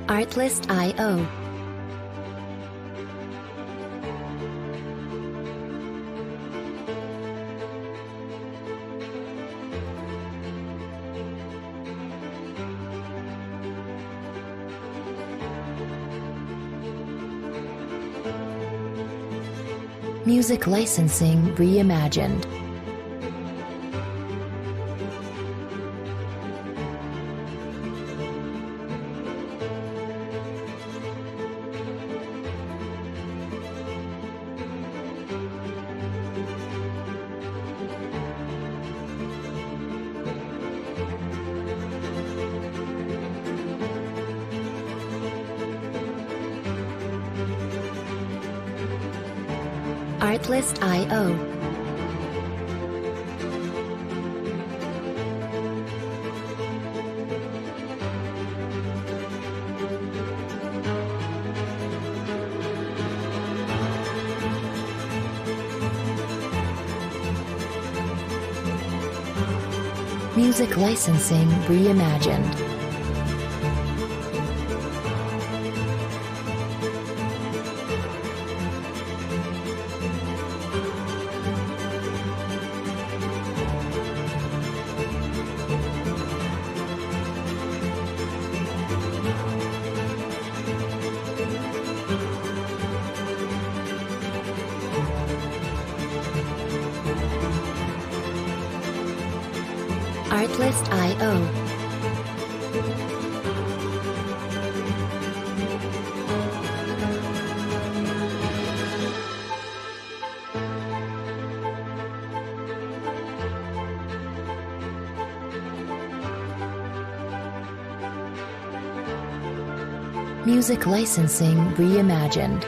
Artlist.io. Music licensing reimagined. Artlist.io. Music licensing reimagined. Artlist.io. Music licensing reimagined.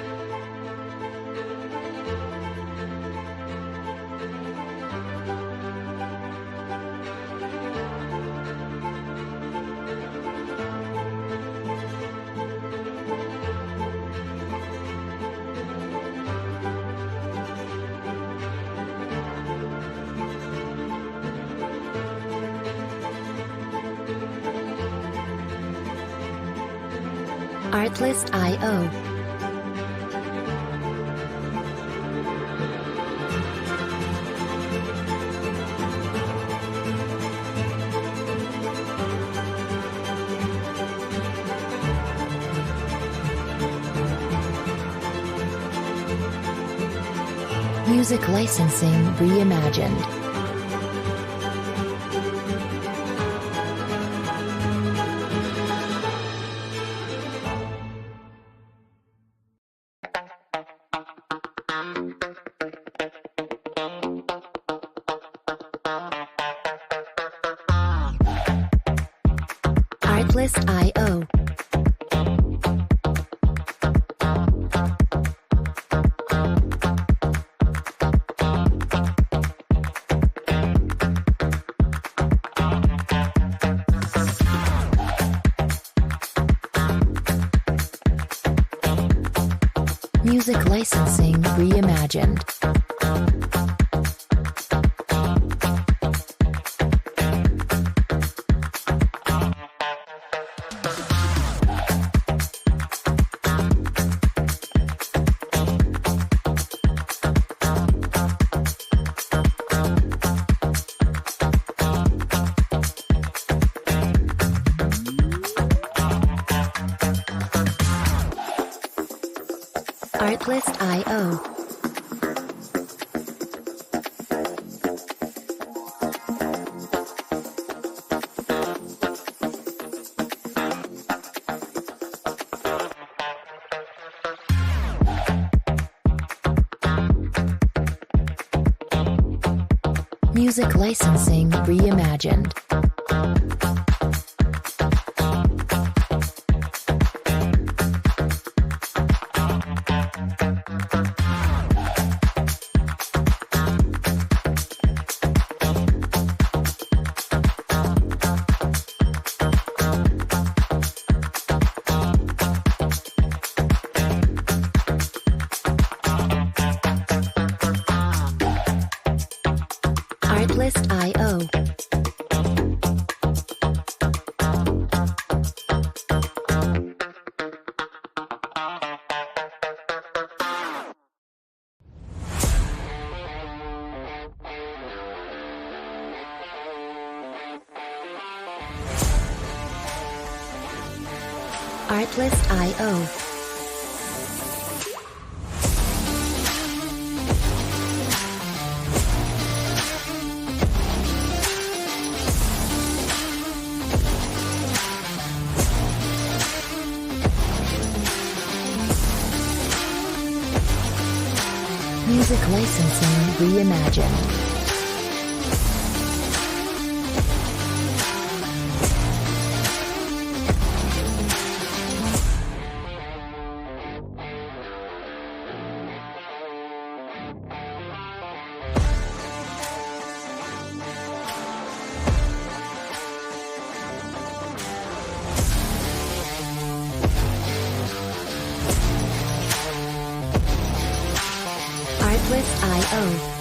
Artlist.io. Music licensing reimagined. Artlist.io. Music licensing reimagined. Artlist.io. Music licensing reimagined. Artlist.io. Artlist.io. Music licensing reimagined. Artlist.io.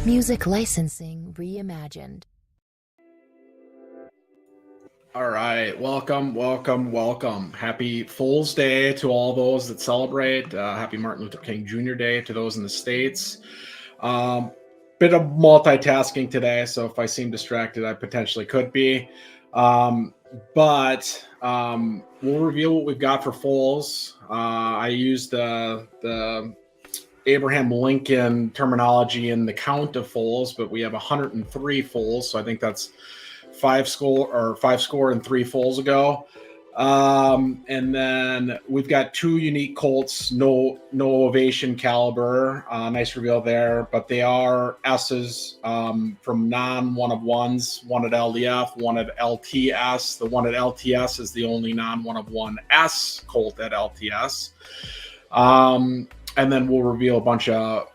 Music licensing reimagined. All right, welcome. Happy Fool's Day to all those that celebrate. Happy Martin Luther King Jr. Day to those in the States. Bit of multitasking today, so if I seem distracted, I potentially could be. But we'll reveal what we've got for foals. I used the Abraham Lincoln terminology in the count of foals, but we have 103 foals, so I think that's five score and three foals ago. And then we've got two unique colts, no ovation caliber. Nice reveal there, but they are S's from non-one of ones, one at LDF, one at LTS. The one at LTS is the only non-one of one S colt at LTS. And then we'll reveal a bunch of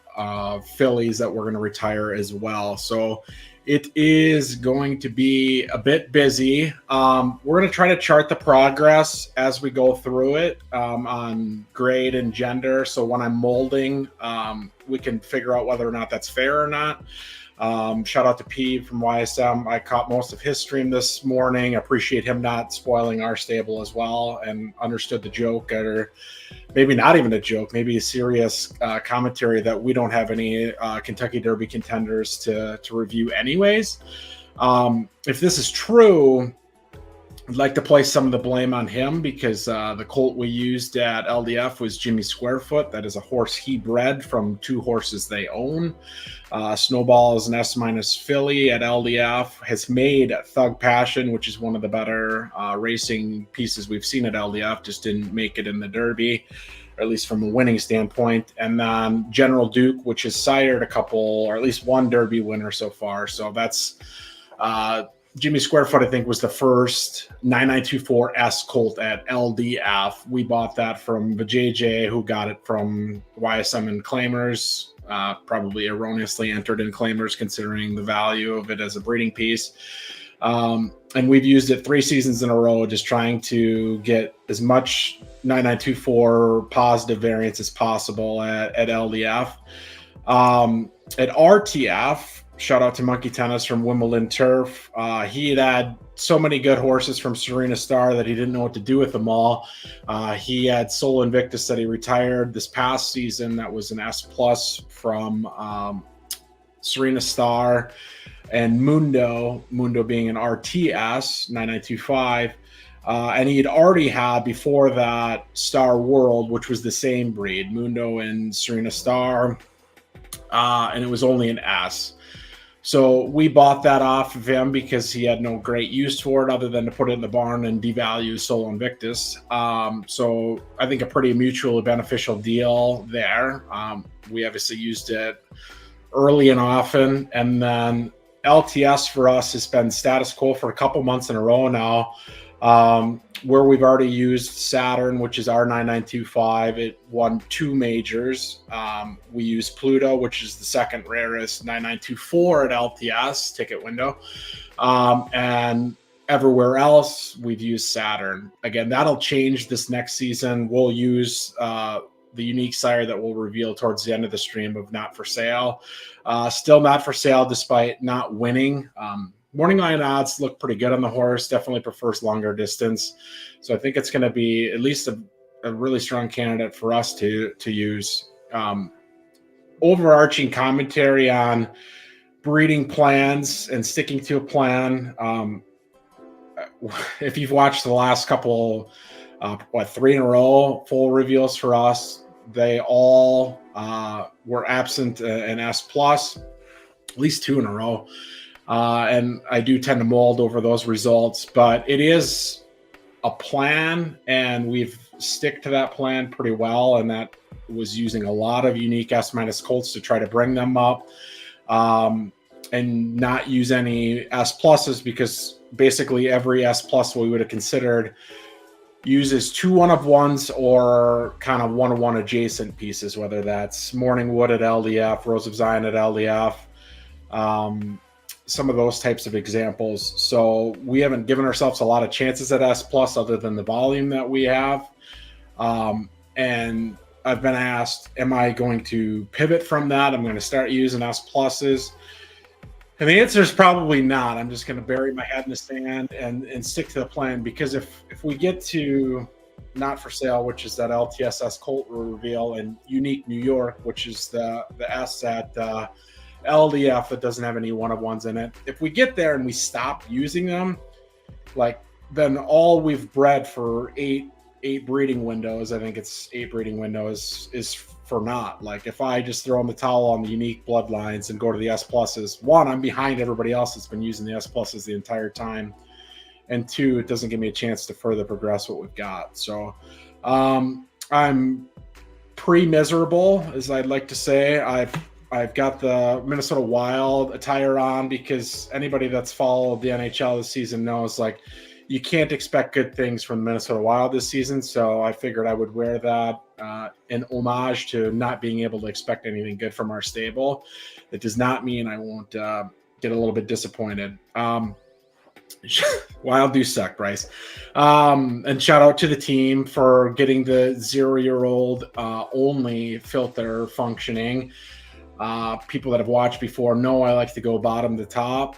fillies that we're going to retire as well. So it is going to be a bit busy. We're going to try to chart the progress as we go through it on grade and gender. So when I'm molding, we can figure out whether or not that's fair or not. Shout out to P from YSM. I caught most of his stream this morning. Appreciate him not spoiling our stable as well, and understood the joke, or maybe not even a joke, maybe a serious commentary that we don't have any Kentucky Derby contenders to review anyways. If this is true, I'd like to place some of the blame on him, because the colt we used at LDF was Jimmy Squarefoot. That is a horse he bred from two horses they own. Snowball is an S- filly at LDF, has made Thug Passion, which is one of the better racing pieces we've seen at LDF, just didn't make it in the Derby, or at least from a winning standpoint. And then General Duke, which has sired a couple, or at least one Derby winner so far. So that's Jimmy Squarefoot, I think, was the first 9924S colt at LDF. We bought that from the JJ, who got it from YSM and Claimers. Probably erroneously entered in Claimers, considering the value of it as a breeding piece. And we've used it 3 seasons in a row, just trying to get as much 9924 positive variance as possible at LDF. At RTF, shout out to Monkey Tennis from Wimbledon Turf. He had so many good horses from Serena Star that he didn't know what to do with them all. He had Soul Invictus that he retired this past season. That was an S+ from Serena Star, and Mundo being an RTS 9925. And he had already had before that Star World, which was the same breed, Mundo and Serena Star, and it was only an S. So we bought that off of him because he had no great use for it other than to put it in the barn and devalue Sol Invictus. So I think a pretty mutually beneficial deal there. We obviously used it early and often. And then LTS for us has been status quo for a couple months in a row now. Where we've already used Saturn, which is R9925, it won 2 majors. We use Pluto, which is the second rarest 9924 at LTS ticket window. And everywhere else, we've used Saturn. Again, that'll change this next season. We'll use the unique sire that we'll reveal towards the end of the stream of Not For Sale. Still not for sale despite not winning. Morning line odds look pretty good on the horse. Definitely prefers longer distance. So I think it's going to be at least a really strong candidate for us to use. Overarching commentary on breeding plans and sticking to a plan. If you've watched the last couple, 3 in a row full reveals for us, they all were absent an S plus, at least 2 in a row. And I do tend to mold over those results, but it is a plan, and we've stick to that plan pretty well. And that was using a lot of unique S minus colts to try to bring them up, and not use any S pluses, because basically every S plus we would have considered uses 2 1-of-1s or kind of 1-of-1 adjacent pieces, whether that's Morning Wood at LDF, Rose of Zion at LDF, some of those types of examples. So we haven't given ourselves a lot of chances at S plus other than the volume that we have. And I've been asked, am I going to pivot from that? I'm going to start using S pluses. And the answer is probably not. I'm just going to bury my head in the sand and stick to the plan, because if we get to Not For Sale, which is that LTSS Colt reveal, and Unique New York, which is the S at LDF that doesn't have any 1-of-1s in it. If we get there and we stop using them, then all we've bred for eight breeding windows, I think it's 8 breeding windows, is for naught. If I just throw in the towel on the unique bloodlines and go to the S pluses, 1, I'm behind everybody else that's been using the S pluses the entire time, and 2, it doesn't give me a chance to further progress what we've got. So I'm pre-miserable, as I'd like to say. I've got the Minnesota Wild attire on, because anybody that's followed the NHL this season knows you can't expect good things from the Minnesota Wild this season. So I figured I would wear that in homage to not being able to expect anything good from our stable. It does not mean I won't get a little bit disappointed. Wild do suck, Bryce. And shout out to the team for getting the 0-year-old only filter functioning. People that have watched before know I like to go bottom to top,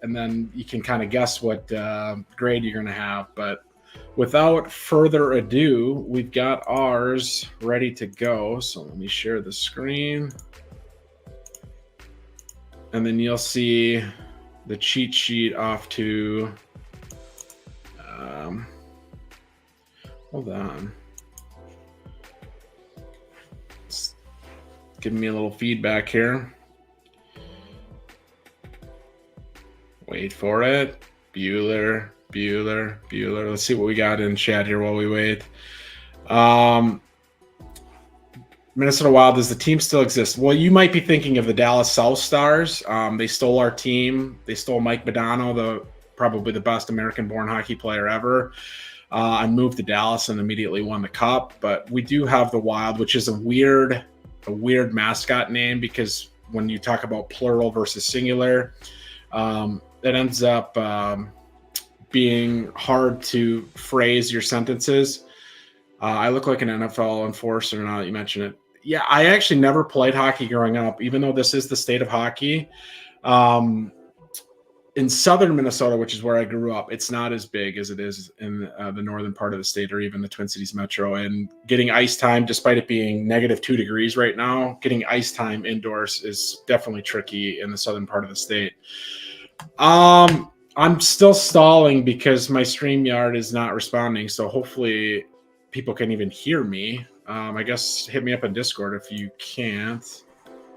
and then you can kind of guess what grade you're going to have. But without further ado, we've got ours ready to go. So let me share the screen, and then you'll see the cheat sheet off to hold on. Giving me a little feedback here. Wait for it. Bueller. Let's see what we got in chat here while we wait. Minnesota Wild, does the team still exist? Well, you might be thinking of the Dallas South Stars. They stole our team. They stole Mike Modano, probably the best American-born hockey player ever. I moved to Dallas and immediately won the cup. But we do have the Wild, which is a weird mascot name, because when you talk about plural versus singular, it ends up being hard to phrase your sentences. I look like an NFL enforcer now that you mention it. Yeah, I actually never played hockey growing up, even though this is the state of hockey. In southern Minnesota, which is where I grew up, it's not as big as it is in the northern part of the state, or even the Twin Cities metro. And getting ice time, despite it being -2 degrees right now, getting ice time indoors is definitely tricky in the southern part of the state. I'm still stalling because my StreamYard is not responding, so hopefully people can even hear me. I guess hit me up on Discord if you can't.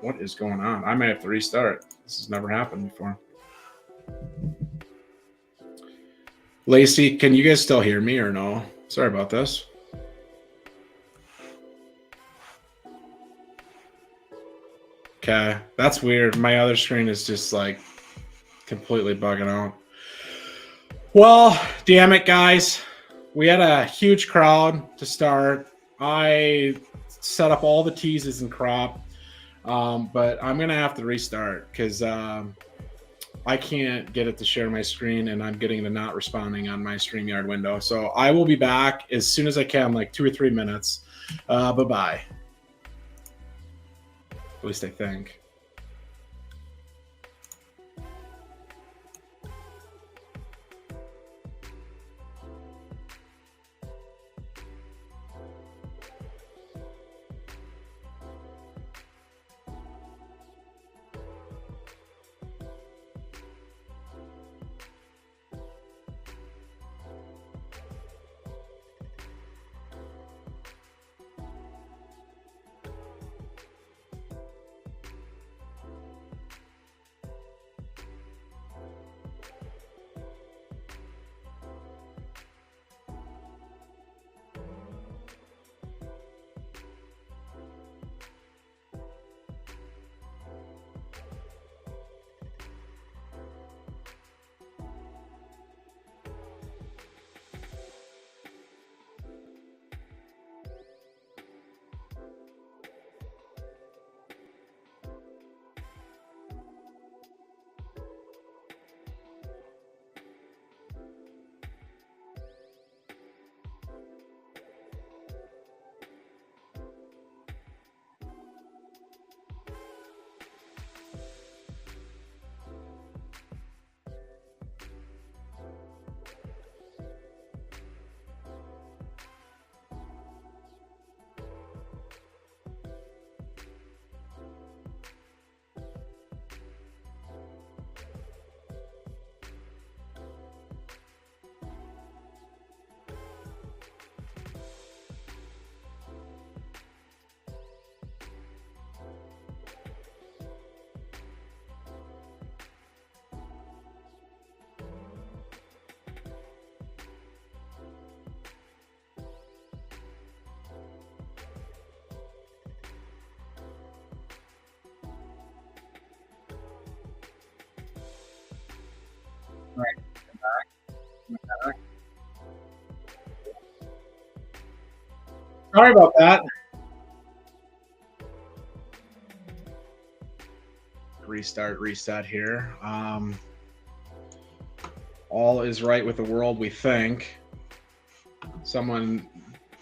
What is going on? I might have to restart. This has never happened before. Lacey, can you guys still hear me or no? Sorry about this. Okay, that's weird. My other screen is just completely bugging out. Well, damn it, guys. We had a huge crowd to start. I set up all the teases and crop, but I'm going to have to restart because I can't get it to share my screen, and I'm getting the not responding on my StreamYard window. So I will be back as soon as I can, like 2 or 3 minutes. Bye-bye. At least I think. Sorry about that. Reset here. All is right with the world, we think. Someone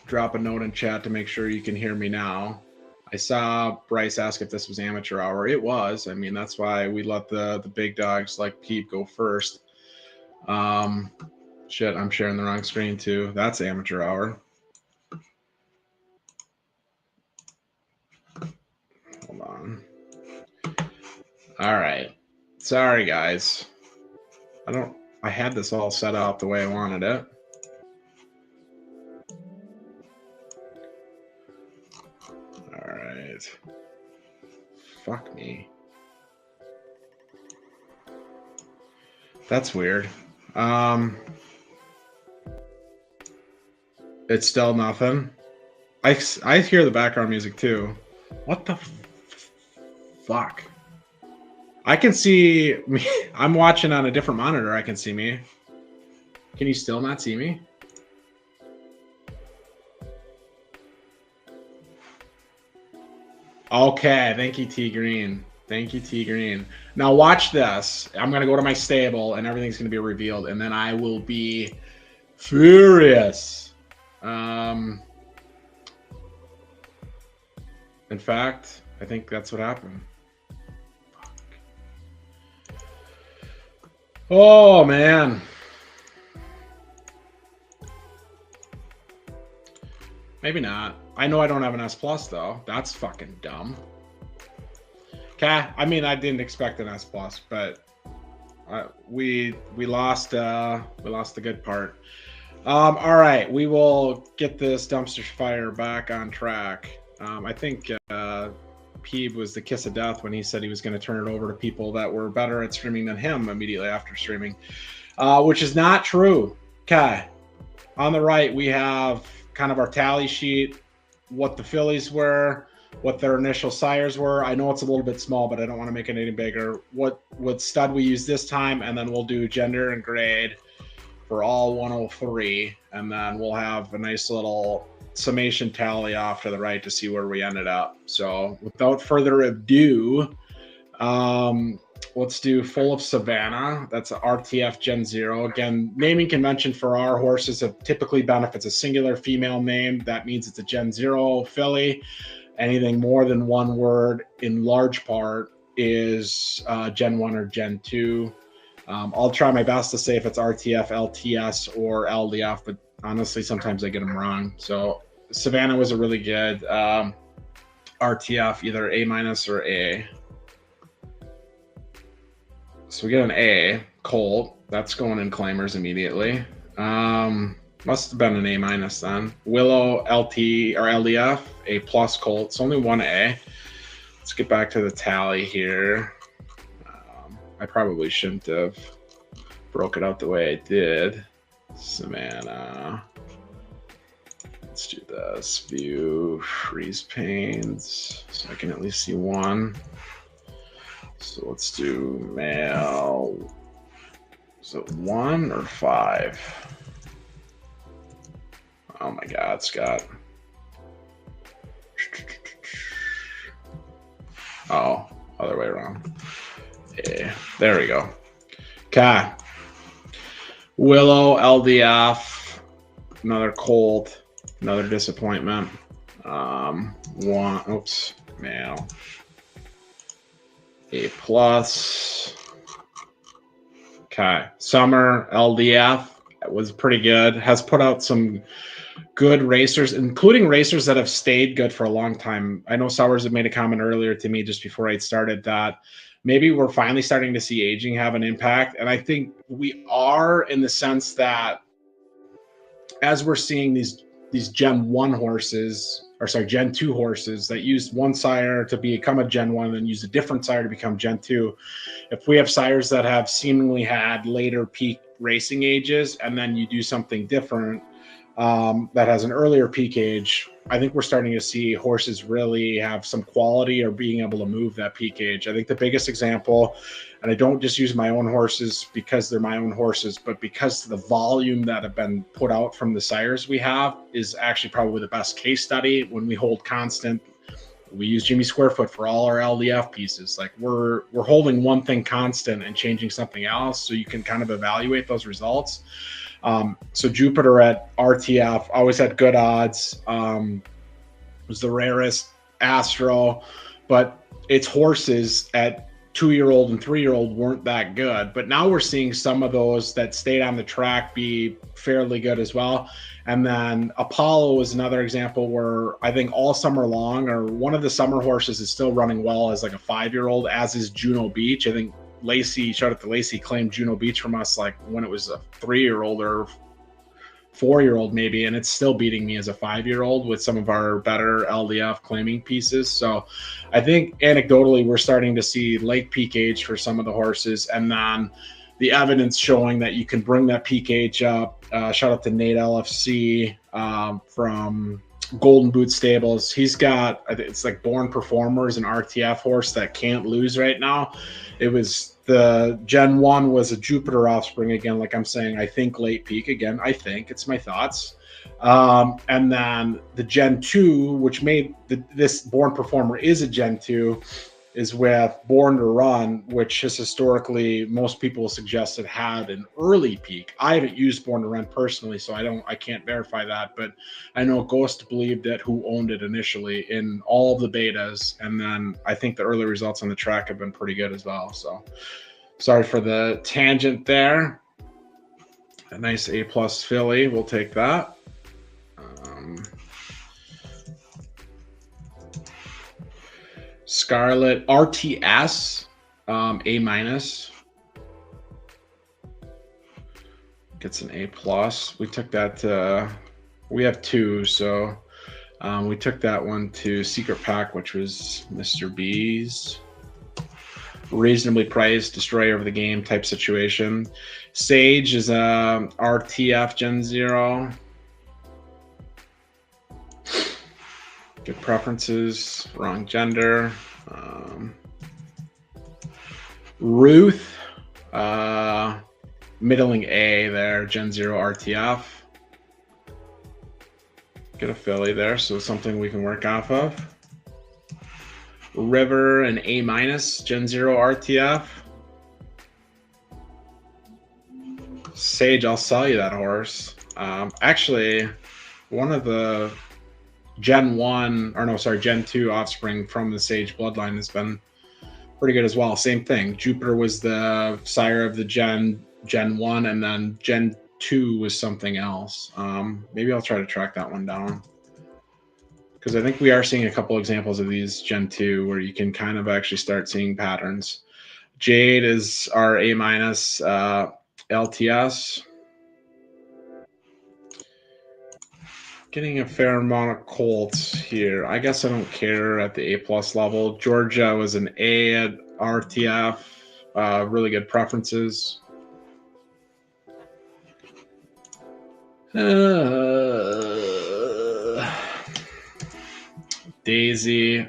drop a note in chat to make sure you can hear me now. I saw Bryce ask if this was amateur hour. It was. I mean, that's why we let the big dogs like Pete go first. Shit, I'm sharing the wrong screen too. That's amateur hour. Hold on. All right. Sorry, guys. I had this all set up the way I wanted it. All right. Fuck me. That's weird. It's still nothing. I hear the background music too. What the fuck? I can see me. I'm watching on a different monitor. I can see me. Can you still not see me? Okay. Thank you, T Green. Thank you, T Green. Now watch this. I'm going to go to my stable and everything's going to be revealed. And then I will be furious. In fact, I think that's what happened. Oh, man. Maybe not. I know I don't have an S Plus though. That's fucking dumb. Okay. I mean, I didn't expect an S Plus, but we lost the good part. All right, we will get this dumpster fire back on track. I think Peeb was the kiss of death when he said he was going to turn it over to people that were better at streaming than him immediately after streaming, which is not true. Okay. On the right, we have kind of our tally sheet, what the fillies were, what their initial sires were. I know it's a little bit small, but I don't want to make it any bigger. What stud we use this time, and then we'll do gender and grade. for all 103, and then we'll have a nice little summation tally off to the right to see where we ended up. So without further ado, let's do Full of Savannah. That's a RTF Gen 0. Again, naming convention for our horses have typically been if it's a singular female name, that means it's a Gen 0 filly. Anything more than one word in large part is Gen 1 or Gen 2. I'll try my best to say if it's RTF, LTS, or LDF, but honestly, sometimes I get them wrong. So Savannah was a really good RTF, either A- or A. So we get an A, Colt. That's going in claimers immediately. Must have been an A- then. Willow, LT or LDF, A+ Colt. It's only one A. Let's get back to the tally here. I probably shouldn't have broke it out the way I did. Savannah. Let's do this. View, freeze panes, so I can at least see one. So let's do male. Is it 1 or 5? Oh my God, Scott. Oh, other way around. Yeah, there we go. Okay. Willow, LDF, another Colt, another disappointment. Male. A+. Okay. Summer, LDF was pretty good. Has put out some good racers, including racers that have stayed good for a long time. I know Sowers had made a comment earlier to me just before I started that maybe we're finally starting to see aging have an impact. And I think we are, in the sense that as we're seeing these Gen 1 horses, or sorry, Gen 2 horses that used one sire to become a Gen 1 and then use a different sire to become Gen 2. If we have sires that have seemingly had later peak racing ages and then you do something different that has an earlier peak age, I think we're starting to see horses really have some quality or being able to move that peak age. I think the biggest example, and I don't just use my own horses because they're my own horses, but because the volume that have been put out from the sires we have is actually probably the best case study. When we hold constant, we use Jimmy Squarefoot for all our LDF pieces. Like we're holding one thing constant and changing something else, so you can kind of evaluate those results. So Jupiter at RTF always had good odds. Was the rarest Astro, but its horses at 2-year-old and 3-year-old weren't that good. But now we're seeing some of those that stayed on the track be fairly good as well. And then Apollo is another example where I think all summer long, or one of the summer horses is still running well as like a 5-year-old, as is Juno Beach. I think Lacey, shout out to Lacey, claimed Juno Beach from us like when it was a 3-year-old or 4-year-old maybe, and it's still beating me as a 5-year-old with some of our better LDF claiming pieces. So I think anecdotally we're starting to see late peak age for some of the horses, and then the evidence showing that you can bring that peak age up. Shout out to Nate LFC from Golden Boot Stables. He's got, it's like Born Performers, an RTF horse that can't lose right now. It was the Gen 1 was a Jupiter offspring again, like I'm saying, I think late peak again. I think it's my thoughts. And then the Gen 2, which made this Born Performer is a Gen 2, is with Born to Run, which has historically most people suggested had an early peak. I haven't used Born to Run personally, so I can't verify that, but I know Ghost believed it, who owned it initially in all of the betas, and then I think the early results on the track have been pretty good as well. So sorry for the tangent there. A nice A+ filly, we'll take that. Scarlet RTS, A-. Gets an A+. We took that we have 2, so we took that one to Secret Pack, which was Mr. B's. Reasonably priced, destroyer of the game type situation. Sage is a RTF Gen 0. Good preferences, wrong gender. Ruth, middling A there, Gen 0 RTF. Get a filly there, so something we can work off of. River and A minus, Gen 0 RTF. Sage, I'll sell you that horse. Actually, one of the Gen 2 offspring from the Sage bloodline has been pretty good as well. Same thing. Jupiter was the sire of the Gen 1, and then Gen 2 was something else. Maybe I'll try to track that one down, because I think we are seeing a couple examples of these Gen 2 where you can kind of actually start seeing patterns. Jade is our A minus LTS. Getting a fair amount of Colts here. I guess I don't care at the A plus level. Georgia was an A at RTF. Really good preferences. Daisy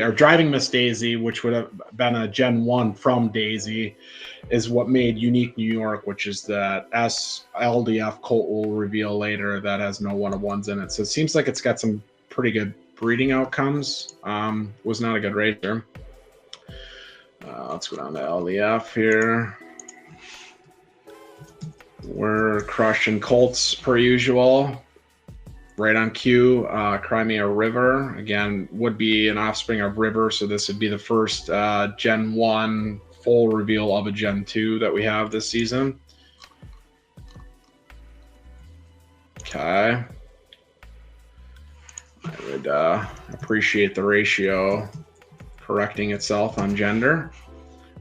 or Driving Miss Daisy, which would have been a Gen 1 from Daisy, is what made Unique New York, which is that LDF colt we'll reveal later that has no 1-of-1s in it. So it seems like it's got some pretty good breeding outcomes. Was not a good racer. Let's go down to LDF here. We're crushing colts per usual. Right on cue, Crimea River, again, would be an offspring of River, so this would be the first Gen 1 full reveal of a Gen 2 that we have this season. Okay. I would appreciate the ratio correcting itself on gender.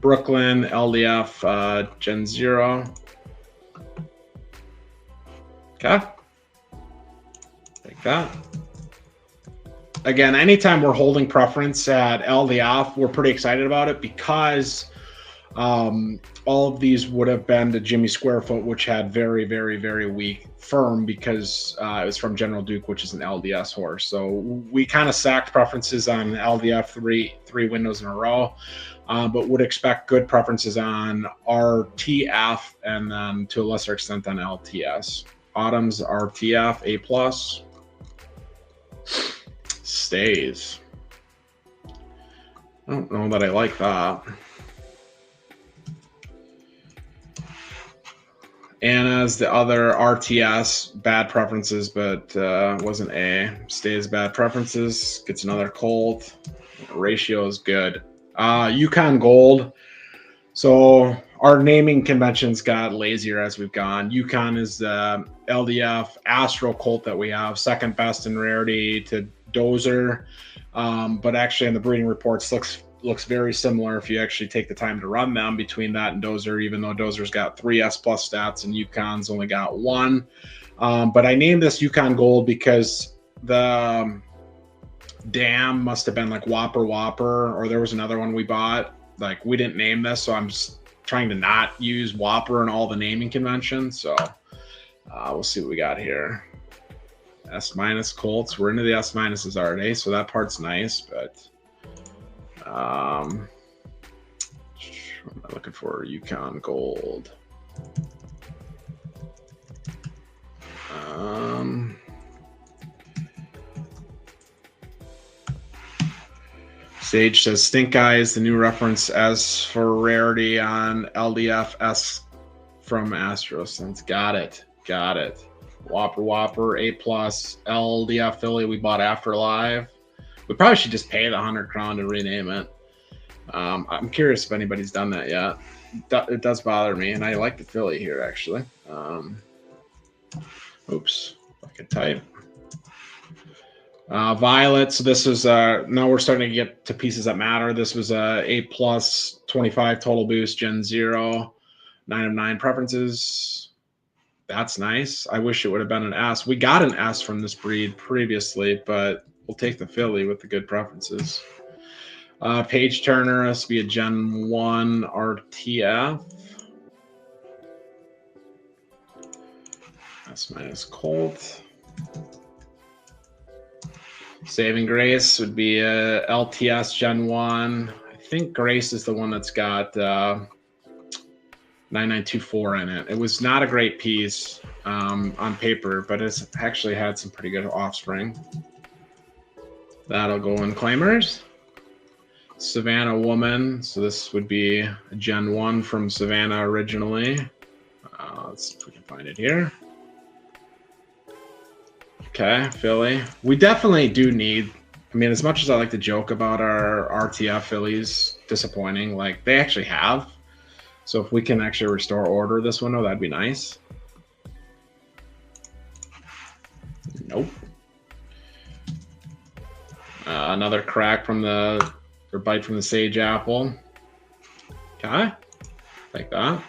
Brooklyn, LDF, Gen 0. Okay. Like that. Again, anytime we're holding preference at LDF, we're pretty excited about it, because all of these would have been to Jimmy Squarefoot, which had very, very, very weak firm, because it was from General Duke, which is an LDS horse. So we kind of sacked preferences on LDF three windows in a row, but would expect good preferences on RTF and then to a lesser extent on LTS. Autumn's RTF A plus. Stays. I don't know that I like that. Anna's the other RTS, bad preferences, but wasn't A. Stays bad preferences, gets another colt. Ratio is good. Yukon Gold. So our naming conventions got lazier as we've gone. Yukon is the LDF Astro colt that we have, second best in rarity to Dozer, but actually in the breeding reports looks very similar if you actually take the time to run them between that and Dozer, even though Dozer's got 3 S plus stats and Yukon's only got 1. But I named this Yukon Gold because the dam must have been like Whopper, or there was another one we bought. Like, we didn't name this, so I'm just trying to not use Whopper in all the naming conventions. So we'll see what we got here. S minus Colts. We're into the S minuses already, so that part's nice. But what am I looking for? Yukon Gold. Sage says Stink Eye is the new reference as for rarity on LDF S from AstroSense. Got it. Whopper, A plus, LDF Philly we bought after live. We probably should just pay the 100 crown to rename it. I'm curious if anybody's done that yet. It does bother me, and I like the Philly here actually. Oops, I could type. Violet. So this is now we're starting to get to pieces that matter. This was a A plus 25 total boost, Gen 0, 9 of 9 preferences. That's nice. I wish it would have been an S. We got an S from this breed previously, but we'll take the Philly with the good preferences. Page Turner has to be a Gen 1 RTF. S minus Colt. Saving Grace would be a LTS Gen 1. I think Grace is the one that's got 9924 in it. It was not a great piece on paper, but it's actually had some pretty good offspring. That'll go in claimers. Savannah Woman. So this would be a Gen 1 from Savannah originally. Let's see if we can find it here. Okay, Philly. We definitely do need, I mean, as much as I like to joke about our RTF Fillies disappointing, like they actually have. So if we can actually restore order this window, that'd be nice. Nope. Another crack from the, or bite from the Sage Apple. Okay, like that.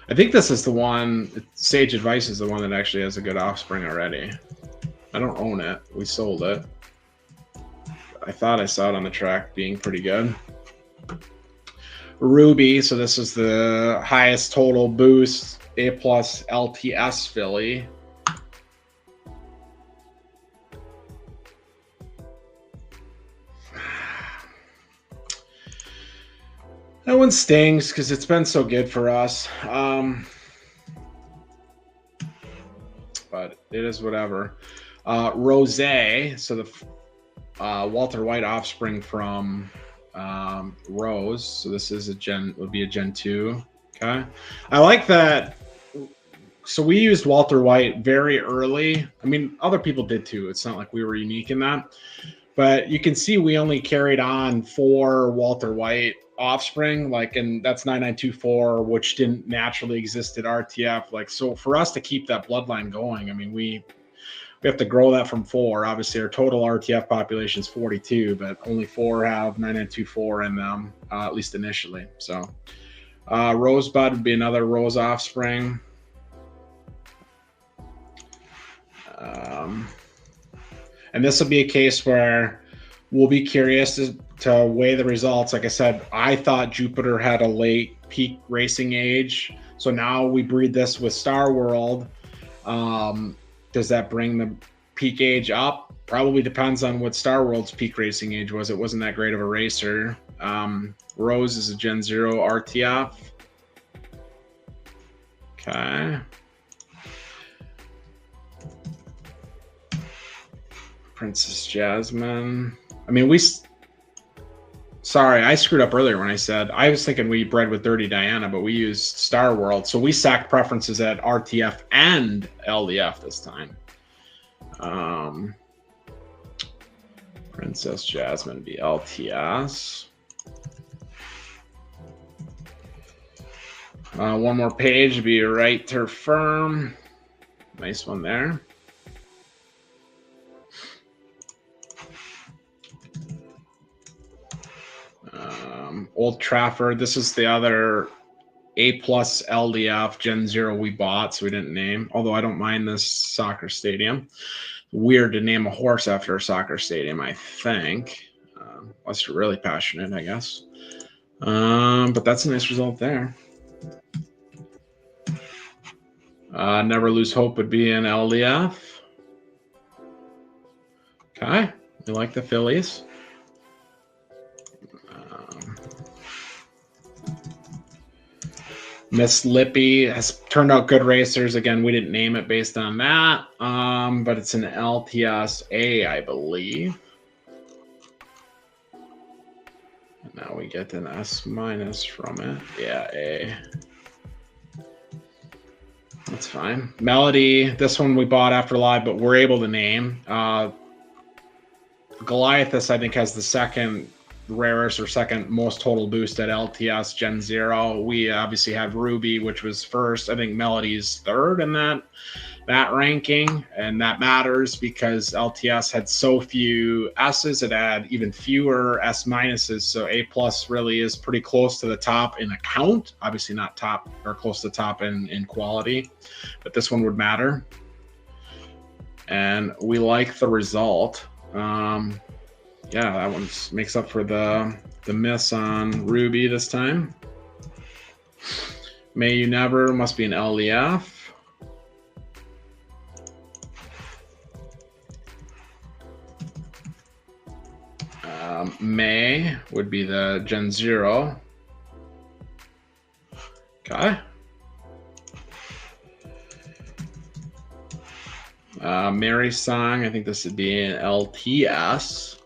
I think this is the one, Sage Advice is the one that actually has a good offspring already. I don't own it. We sold it. I thought I saw it on the track being pretty good. Ruby, so this is the highest total boost, A+ LTS filly. That one stings because it's been so good for us. But it is whatever. Rose, so the Walter White offspring from Rose. So this is would be a Gen 2. Okay. I like that. So we used Walter White very early. I mean, other people did too. It's not like we were unique in that. But you can see we only carried on 4 Walter White offspring, like, and that's 9924, which didn't naturally exist at RTF. Like, so for us to keep that bloodline going, I mean, we have to grow that from 4. Obviously, our total RTF population is 42, but only 4 have 9924 in them, at least initially. So Rosebud would be another Rose offspring. And this will be a case where we'll be curious to weigh the results. Like I said, I thought Jupiter had a late peak racing age. So now we breed this with Star World. Does that bring the peak age up? Probably depends on what Star World's peak racing age was. It wasn't that great of a racer. Rose is a Gen 0 RTF. Okay. Princess Jasmine. I mean, sorry, I screwed up earlier when I said, I was thinking we bred with Dirty Diana, but we used Star World. So we sacked preferences at RTF and LDF this time. Princess Jasmine be LTS. One more page be Right to Firm. Nice one there. Old Trafford. This is the other A+ LDF Gen 0 we bought, so we didn't name. Although I don't mind this soccer stadium. Weird to name a horse after a soccer stadium, I think. Unless you're really passionate, I guess. But that's a nice result there. Never Lose Hope would be an LDF. Okay, we like the Fillies. Miss Lippy has turned out good racers. Again, we didn't name it based on that, but it's an LTS A, I believe. And now we get an S- from it. Yeah, A. That's fine. Melody, this one we bought after live, but we're able to name. Goliathus, I think, has the second rarest or second most total boost at LTS Gen 0. We obviously have Ruby, which was first. I think Melody's third in that ranking, and that matters because LTS had so few S's. It had even fewer S minuses, so A+ really is pretty close to the top in account. Obviously not top or close to the top in quality, but this one would matter. And we like the result. Yeah, that one makes up for the miss on Ruby this time. May You Never must be an LDF. May would be the Gen 0. Okay, Mary's Song, I think this would be an LTS.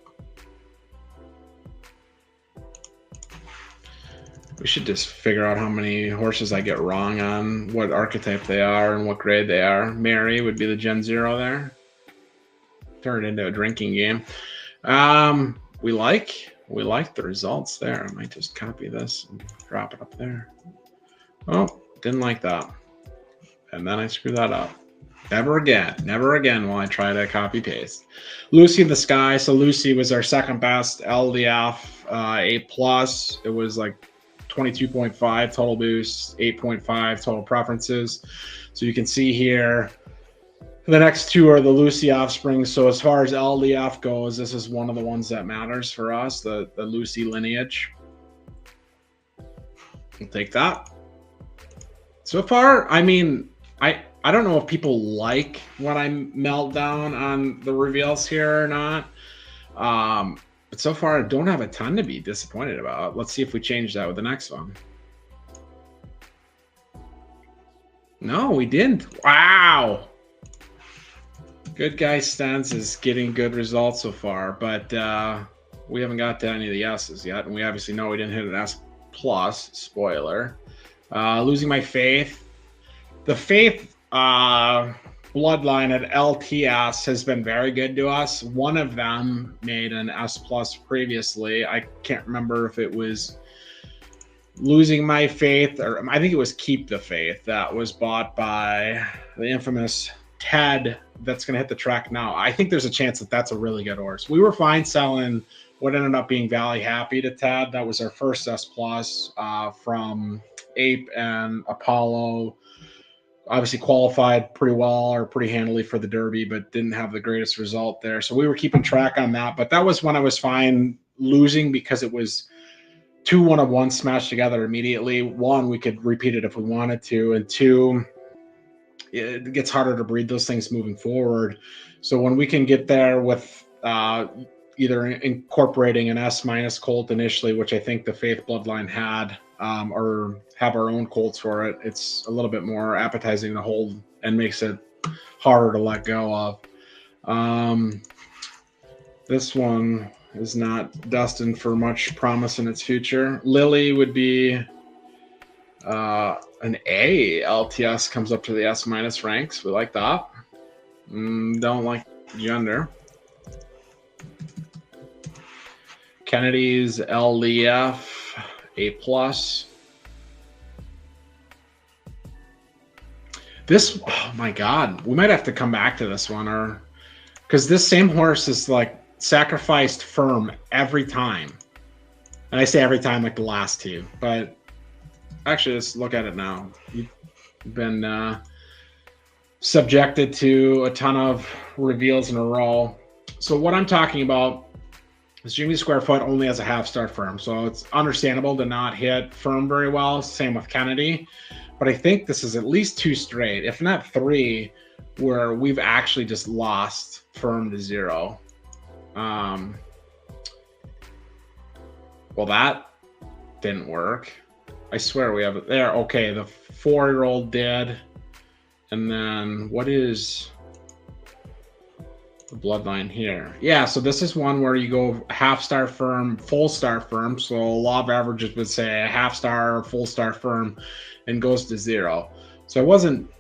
We should just figure out how many horses I get wrong on what archetype they are and what grade they are. Mary would be the Gen 0 there. Turn it into a drinking game. We like the results there. I might just copy this and drop it up there. Oh, didn't like that. And then I screw that up. Never again will I try to copy paste. Lucy in the Sky. So Lucy was our second best LDF, A+. It was like 22.5 total boost, 8.5 total preferences. So you can see here, the next two are the Lucy offspring. So as far as LDF goes, this is one of the ones that matters for us, the Lucy lineage. We'll take that. So far, I mean, I don't know if people like when I melt down on the reveals here or not. But so far, I don't have a ton to be disappointed about. Let's see if we change that with the next one. No, we didn't. Wow. Good Guy Stents is getting good results so far, but we haven't got to any of the S's yet. And we obviously know we didn't hit an S+, spoiler. Losing My Faith. The Faith bloodline at LTS has been very good to us. One of them made an S+ previously. I can't remember if it was Losing My Faith or I think it was Keep the Faith that was bought by the infamous Ted that's going to hit the track now. I think there's a chance that that's a really good horse. We were fine selling what ended up being Valley Happy to Ted. That was our first S+ from Ape and Apollo. Obviously qualified pretty well or pretty handily for the Derby, but didn't have the greatest result there. So we were keeping track on that. But that was when I was fine losing because it was 2 1-of-1 smashed together immediately. One, we could repeat it if we wanted to. And two, it gets harder to breed those things moving forward. So when we can get there with either incorporating an S- colt initially, which I think the Faith bloodline had, or have our own colts for it, it's a little bit more appetizing to hold and makes it harder to let go of. This one is not destined for much promise in its future. Lily would be an A. LTS comes up to the S- ranks. We like that. Don't like gender. Kennedy's LDF, A+. This, oh my God, we might have to come back to this one, or because this same horse is like sacrificed firm every time. And I say every time like the last two, but actually let's look at it now. You've been subjected to a ton of reveals in a row. So what I'm talking about is Jimmy Squarefoot only has a half-star firm, so it's understandable to not hit firm very well. Same with Kennedy. But I think this is at least 2 straight, if not 3, where we've actually just lost firm to 0. Well, that didn't work. I swear we have it there. Okay, the 4-year-old did. And then what is the bloodline here? Yeah, so this is one where you go half-star firm, full-star firm. So law of averages would say a half-star or full-star firm and goes to 0. So it wasn't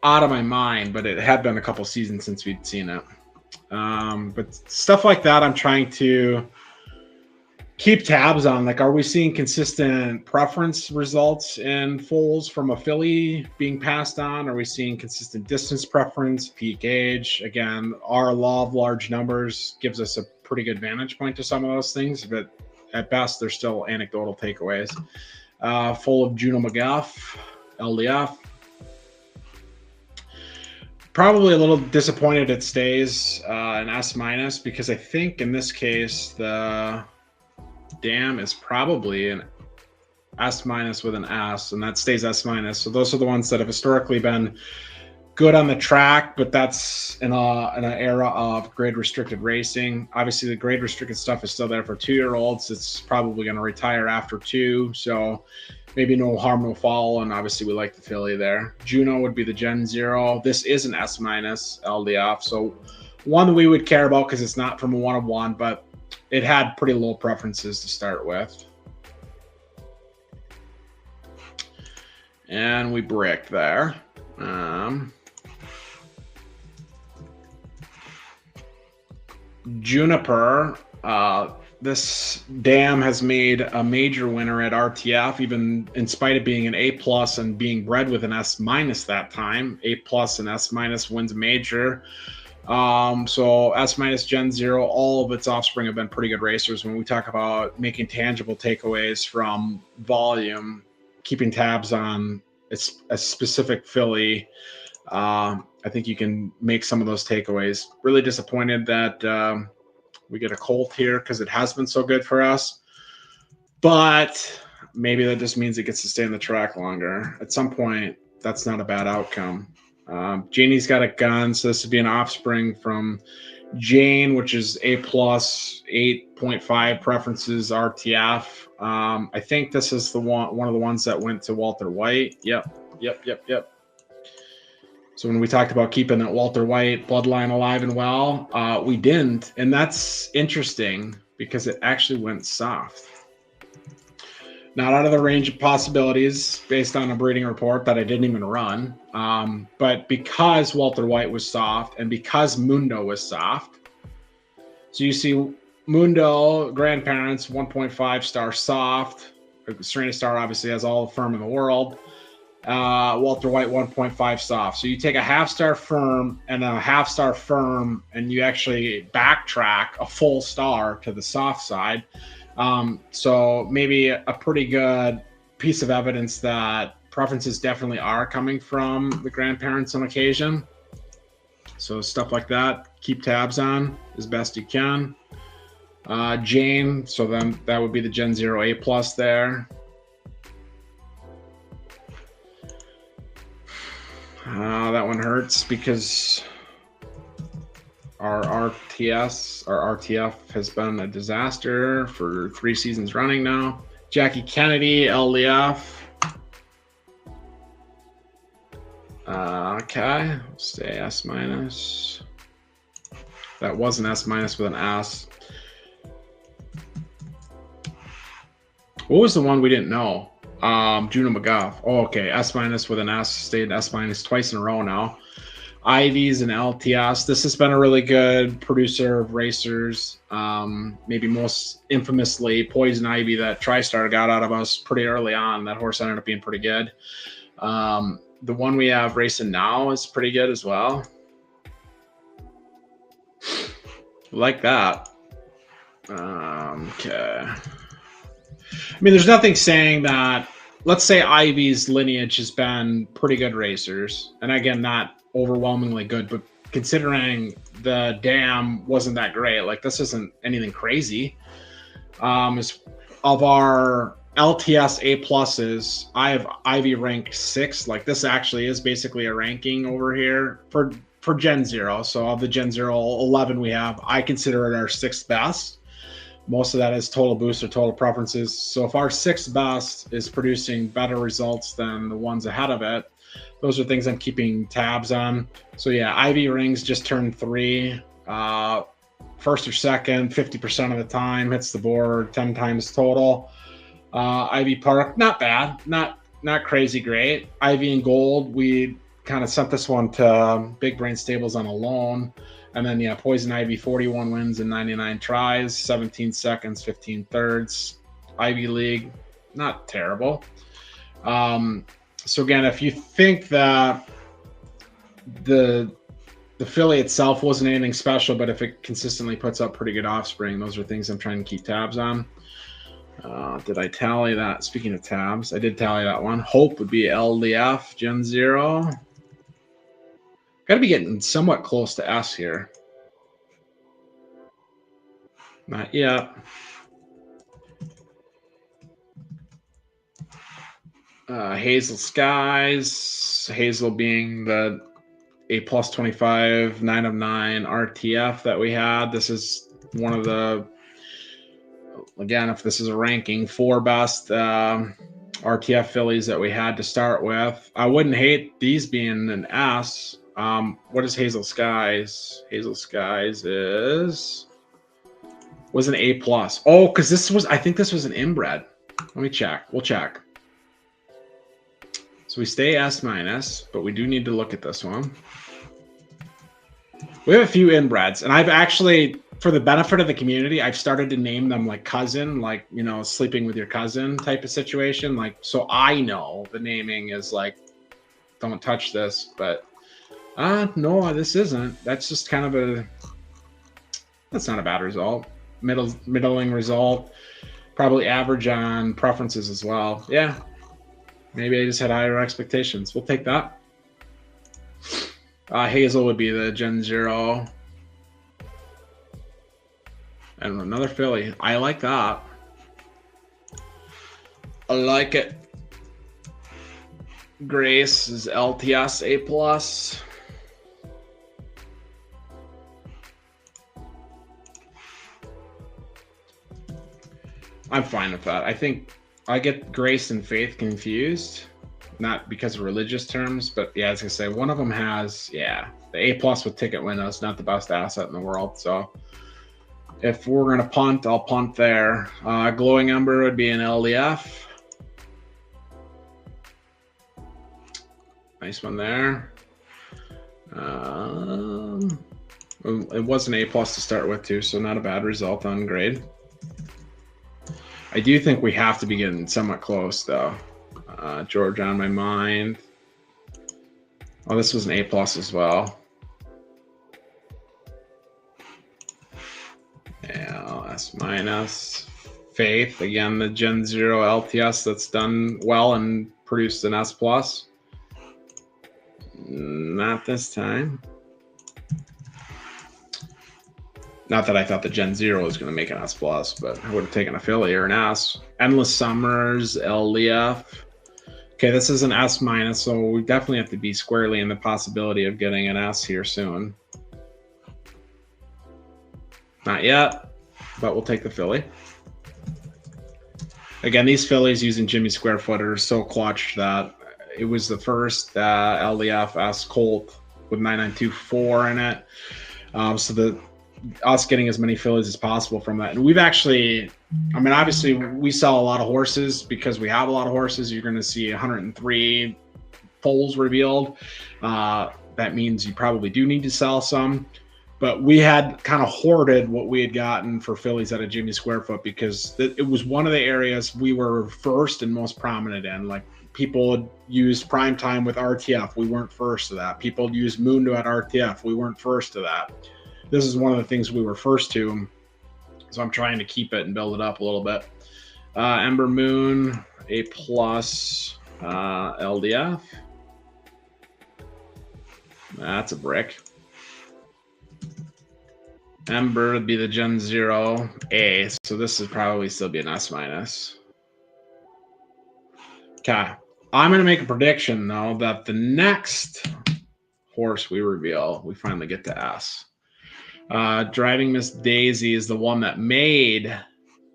out of my mind, but it had been a couple seasons since we'd seen it. But stuff like that I'm trying to keep tabs on. Like, are we seeing consistent preference results in foals from a filly being passed on? Are we seeing consistent distance preference, peak age? Again, our law of large numbers gives us a pretty good vantage point to some of those things, but at best, they're still anecdotal takeaways. Full of Juno McGuff, LDF. Probably a little disappointed it stays an S- because I think in this case the dam is probably an S- with an S, and that stays S-. So those are the ones that have historically been good on the track, but that's in an era of grade restricted racing. Obviously, the grade restricted stuff is still there for 2-year-olds. It's probably going to retire after 2. So maybe no harm, no foul, and obviously we like the filly there. Juno would be the Gen 0. This is an S- LDF, so one that we would care about because it's not from a 1 of 1, but it had pretty low preferences to start with. And we bricked there. Juniper, this dam has made a major winner at RTF, even in spite of being an A+ and being bred with an S- that time. A+ and S- wins a major. So S- Gen 0, all of its offspring have been pretty good racers. When we talk about making tangible takeaways from volume, keeping tabs on a specific filly, I think you can make some of those takeaways. Really disappointed that we get a colt here because it has been so good for us. But maybe that just means it gets to stay in the track longer. At some point, that's not a bad outcome. Janie's got a gun, so this would be an offspring from Jane, which is A+, 8.5 preferences RTF. I think this is the one of the ones that went to Walter White. Yep. So when we talked about keeping that Walter White bloodline alive and well, we didn't, and that's interesting because it actually went soft. Not out of the range of possibilities based on a breeding report that I didn't even run. But because Walter White was soft and because Mundo was soft, so you see Mundo, grandparents, 1.5 star soft. Serena Star obviously has all the firm in the world. Walter White, 1.5 soft. So you take a half-star firm and a half-star firm, and you actually backtrack a full star to the soft side. So maybe a pretty good piece of evidence that preferences definitely are coming from the grandparents on occasion. So stuff like that, keep tabs on as best you can. Jane, so then that would be the Gen 0 A+ there. That one hurts because our RTF has been a disaster for 3 seasons running now. Jackie Kennedy, LDF. Okay, stay S-. That was an S- with an S. What was the one we didn't know? Juno McGough. Oh, okay. S- with an S. Stayed S- twice in a row now. Ivies and LTS. This has been a really good producer of racers. Maybe most infamously Poison Ivy that TriStar got out of us pretty early on. That horse ended up being pretty good. The one we have racing now is pretty good as well. Like that. Okay. I mean, there's nothing saying that. Let's say Ivy's lineage has been pretty good racers, and again, not overwhelmingly good, but considering the dam wasn't that great, like this isn't anything crazy. As of our LTS A+, I have Ivy ranked 6. Like this actually is basically a ranking over here for Gen 0. So of the Gen 0 11 we have, I consider it our 6th best. Most of that is total boost or total preferences. So if our 6th best is producing better results than the ones ahead of it, those are things I'm keeping tabs on. So yeah, Ivy Rings just turned 3. First or second, 50% of the time, hits the board 10 times total. Ivy Park, not bad, not crazy great. Ivy and Gold, we kind of sent this one to Big Brain Stables on a loan. And then, yeah, Poison Ivy, 41 wins and 99 tries, 17 seconds, 15 thirds. Ivy League, not terrible. So again, if you think that the filly itself wasn't anything special, but if it consistently puts up pretty good offspring, those are things I'm trying to keep tabs on. Did I tally that? Speaking of tabs, I did tally that one. Hope would be LDF, Gen 0. Got to be getting somewhat close to S here. Not yet. Hazel Skies. Hazel being the A+ 25, 9 of 9 RTF that we had. This is one of the again, if this is a ranking, 4 best RTF fillies that we had to start with. I wouldn't hate these being an S. What is Hazel Skies? Hazel Skies was an A plus. Oh, because I think this was an inbred. Let me check. We'll check. So we stay S minus, but we do need to look at this one. We have a few inbreds, and I've actually, for the benefit of the community, I've started to name them like cousin, like, you know, sleeping with your cousin type of situation. Like, so I know the naming is like, don't touch this, but no, this isn't. That's just kind of that's not a bad result. Middling result. Probably average on preferences as well. Yeah. Maybe I just had higher expectations. We'll take that. Hazel would be the Gen 0. And another filly. I like that. I like it. Grace is LTS A plus. I'm fine with that. I think I get Grace and Faith confused, not because of religious terms, but yeah, as I say, one of them has, yeah, the A plus with ticket windows, not the best asset in the world. So if we're going to punt, I'll punt there. Glowing Ember would be an LDF. Nice one there. It was an A plus to start with too, so not a bad result on grade. I do think we have to be getting somewhat close though. Georgia on my mind. Oh, this was an A plus as well. Yeah, S minus. Faith, again, the Gen 0 LTS that's done well and produced an S plus. Not this time. Not that I thought the Gen 0 was going to make an S plus, but I would have taken a filly or an S. Endless Summers, LDF. Okay, this is an S minus, so we definitely have to be squarely in the possibility of getting an S here soon. Not yet, but we'll take the filly. Again, these fillies using Jimmy Square Foot are so clutch that it was the first LDF S Colt with 9924 in it. So us getting as many fillies as possible from that. And we've actually, I mean, obviously we sell a lot of horses because we have a lot of horses. You're going to see 103 foals revealed. That means you probably do need to sell some, but we had kind of hoarded what we had gotten for fillies out of Jimmy Squarefoot because it was one of the areas we were first and most prominent in. Like, people had used prime time with RTF. We weren't first to that. People had used Mundo at RTF. We weren't first to that. This is one of the things we were first to, so I'm trying to keep it and build it up a little bit. Ember Moon, A plus, LDF. That's a brick. Ember would be the Gen 0 A, so this would probably still be an S minus. Okay, I'm going to make a prediction, though, that the next horse we reveal, we finally get to S. Driving Miss Daisy is the one that made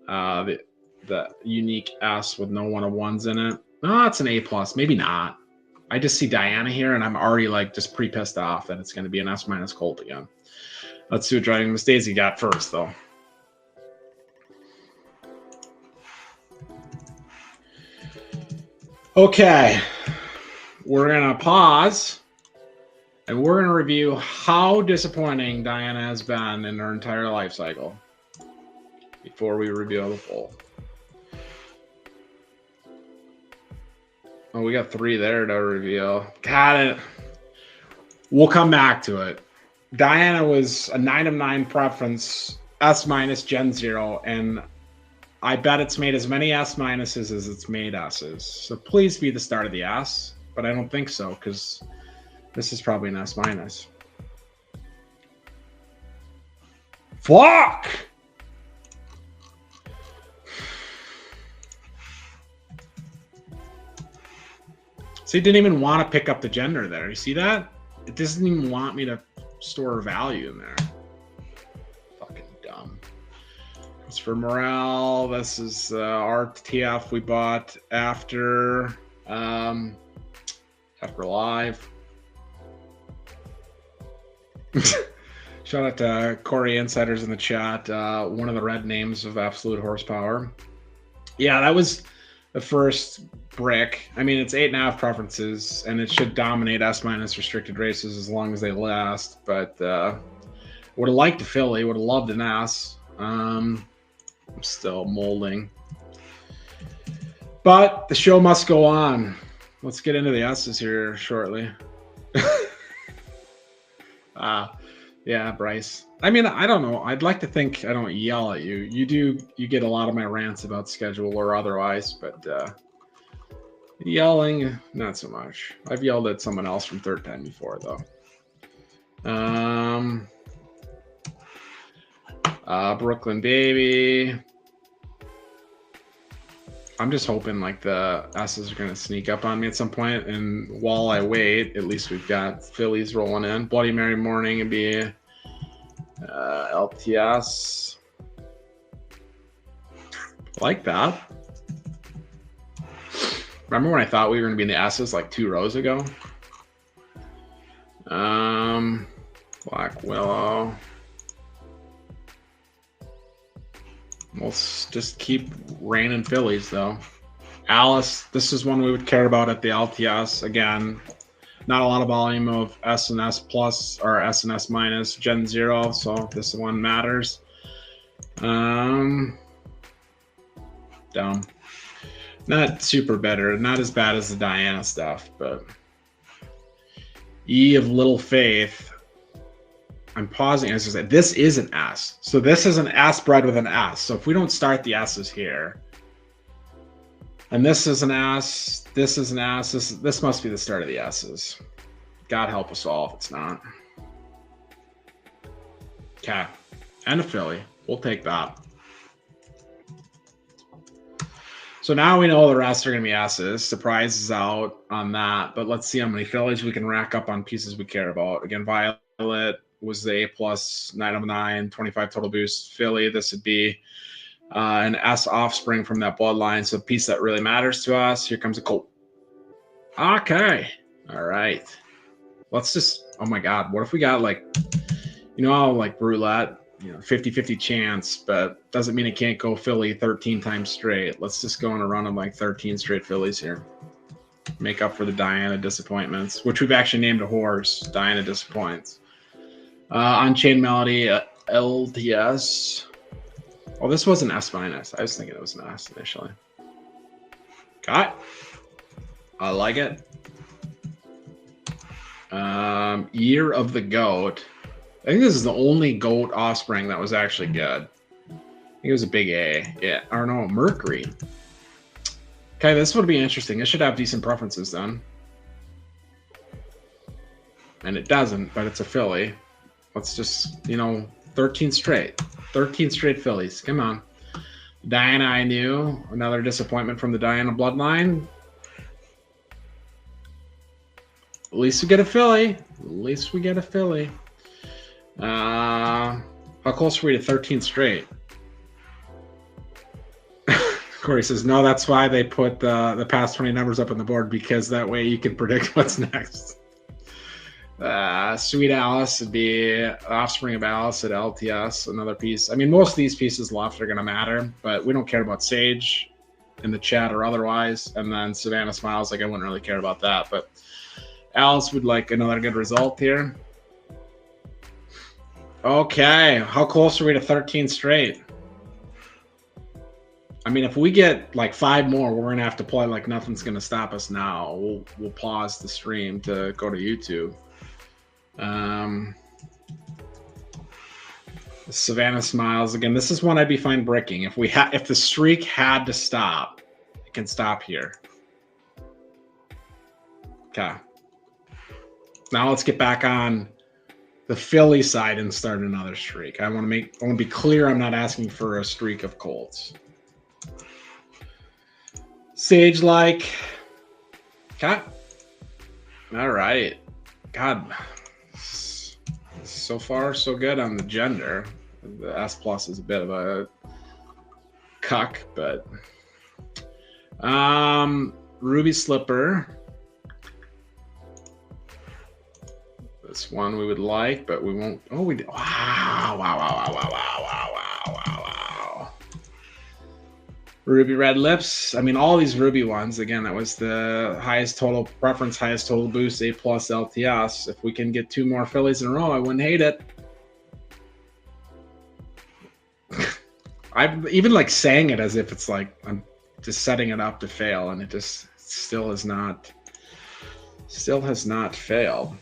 the unique S with no 101s in it. No, it's an A plus, maybe not. I just see Diana here, and I'm already like just pretty pissed off that it's going to be an S minus Colt again. Let's see what Driving Miss Daisy got first, though. Okay, we're gonna pause. And we're going to review how disappointing Diana has been in her entire life cycle before we reveal the foal. Oh, we got 3 there to reveal. God, we'll come back to it. Diana was a 9 of 9 preference, S minus Gen 0, and I bet it's made as many S minuses as it's made S's. So please be the start of the S, but I don't think so because this is probably an S minus. Fuck! See, it didn't even want to pick up the gender there. You see that? It doesn't even want me to store value in there. Fucking dumb. As for morale, this is RTF we bought after live. Shout out to Corey Insiders in the chat. One of the red names of Absolute Horsepower. Yeah, that was the first brick. I mean, it's 8.5 preferences, and it should dominate S- restricted races as long as they last. But would have liked a Philly. Would have loved an S. I'm still molding. But the show must go on. Let's get into the S's here shortly. Yeah, Bryce. I mean, I don't know. I'd like to think I don't yell at you. You get a lot of my rants about schedule or otherwise, but yelling, not so much. I've yelled at someone else from third time before, though. Brooklyn Baby. I'm just hoping like the S's are going to sneak up on me at some point. And while I wait, at least we've got Phillies rolling in. Bloody Mary Morning and be LTS. Like that. Remember when I thought we were going to be in the S's like 2 rows ago? Black Willow. We'll just keep raining Phillies, though. Alice, this is one we would care about at the LTS. Again, not a lot of volume of S and S plus or S and S minus Gen 0, so this one matters. Dumb. Not super better. Not as bad as the Diana stuff, but E of Little Faith. I'm pausing as I say, this is an S. So this is an S bred with an S. So if we don't start the S's here, and this is an S, this is an S, this must be the start of the S's. God help us all if it's not. Okay. And a Philly. We'll take that. So now we know the rest are going to be S's. Surprise is out on that. But let's see how many Phillies we can rack up on pieces we care about. Again, Violet was the A plus 9 of 9, 25 total boost Philly. This would be an S offspring from that bloodline. So a piece that really matters to us. Here comes a Colt. Okay. All right. Let's just, oh my God. What if we got like, you know how like roulette, 50-50 chance, but doesn't mean it can't go Philly 13 times straight. Let's just go on a run of like 13 straight Phillies here. Make up for the Diana disappointments, which we've actually named a horse, Diana Disappoints. Unchained Melody, LTS. Oh, this was an S minus. I was thinking it was an S initially. Got. I like it. Year of the Goat. I think this is the only goat offspring that was actually good. I think it was a big A. Yeah, or no, Mercury. Okay, this would be interesting. It should have decent preferences then. And it doesn't, but it's a Philly. Let's just, 13 straight. 13 straight Phillies. Come on. Diana, I knew. Another disappointment from the Diana bloodline. At least we get a Philly. At least we get a Philly. How close are we to 13 straight? Corey says, no, that's why they put the past 20 numbers up on the board, because that way you can predict what's next. Sweet Alice would be offspring of Alice at LTS, another piece. I mean, most of these pieces left are going to matter, but we don't care about Sage in the chat or otherwise. And then Savannah Smiles, like I wouldn't really care about that, but Alice would like another good result here. Okay, how close are we to 13 straight? I mean, if we get like 5 more, we're gonna have to play like nothing's gonna stop us now. We'll pause the stream to go to YouTube. Savannah Smiles again. This is one I'd be fine bricking. If the streak had to stop, it can stop here. Okay. Now let's get back on the Philly side and start another streak. I want to be clear. I'm not asking for a streak of Colts. Sage like. Okay. All right. God. So far, so good on the gender. The S plus is a bit of a cuck, but Ruby Slipper. This one we would like, but we won't. Oh, we did. Wow, wow, wow, wow, wow, wow, wow, wow, wow. Ruby Red Lips. I mean, all these Ruby ones. Again, that was the highest total preference, highest total boost, A+ LTS. If we can get 2 more Phillies in a row, I wouldn't hate it. I'm even like saying it as if it's like I'm just setting it up to fail, and it just still has not failed.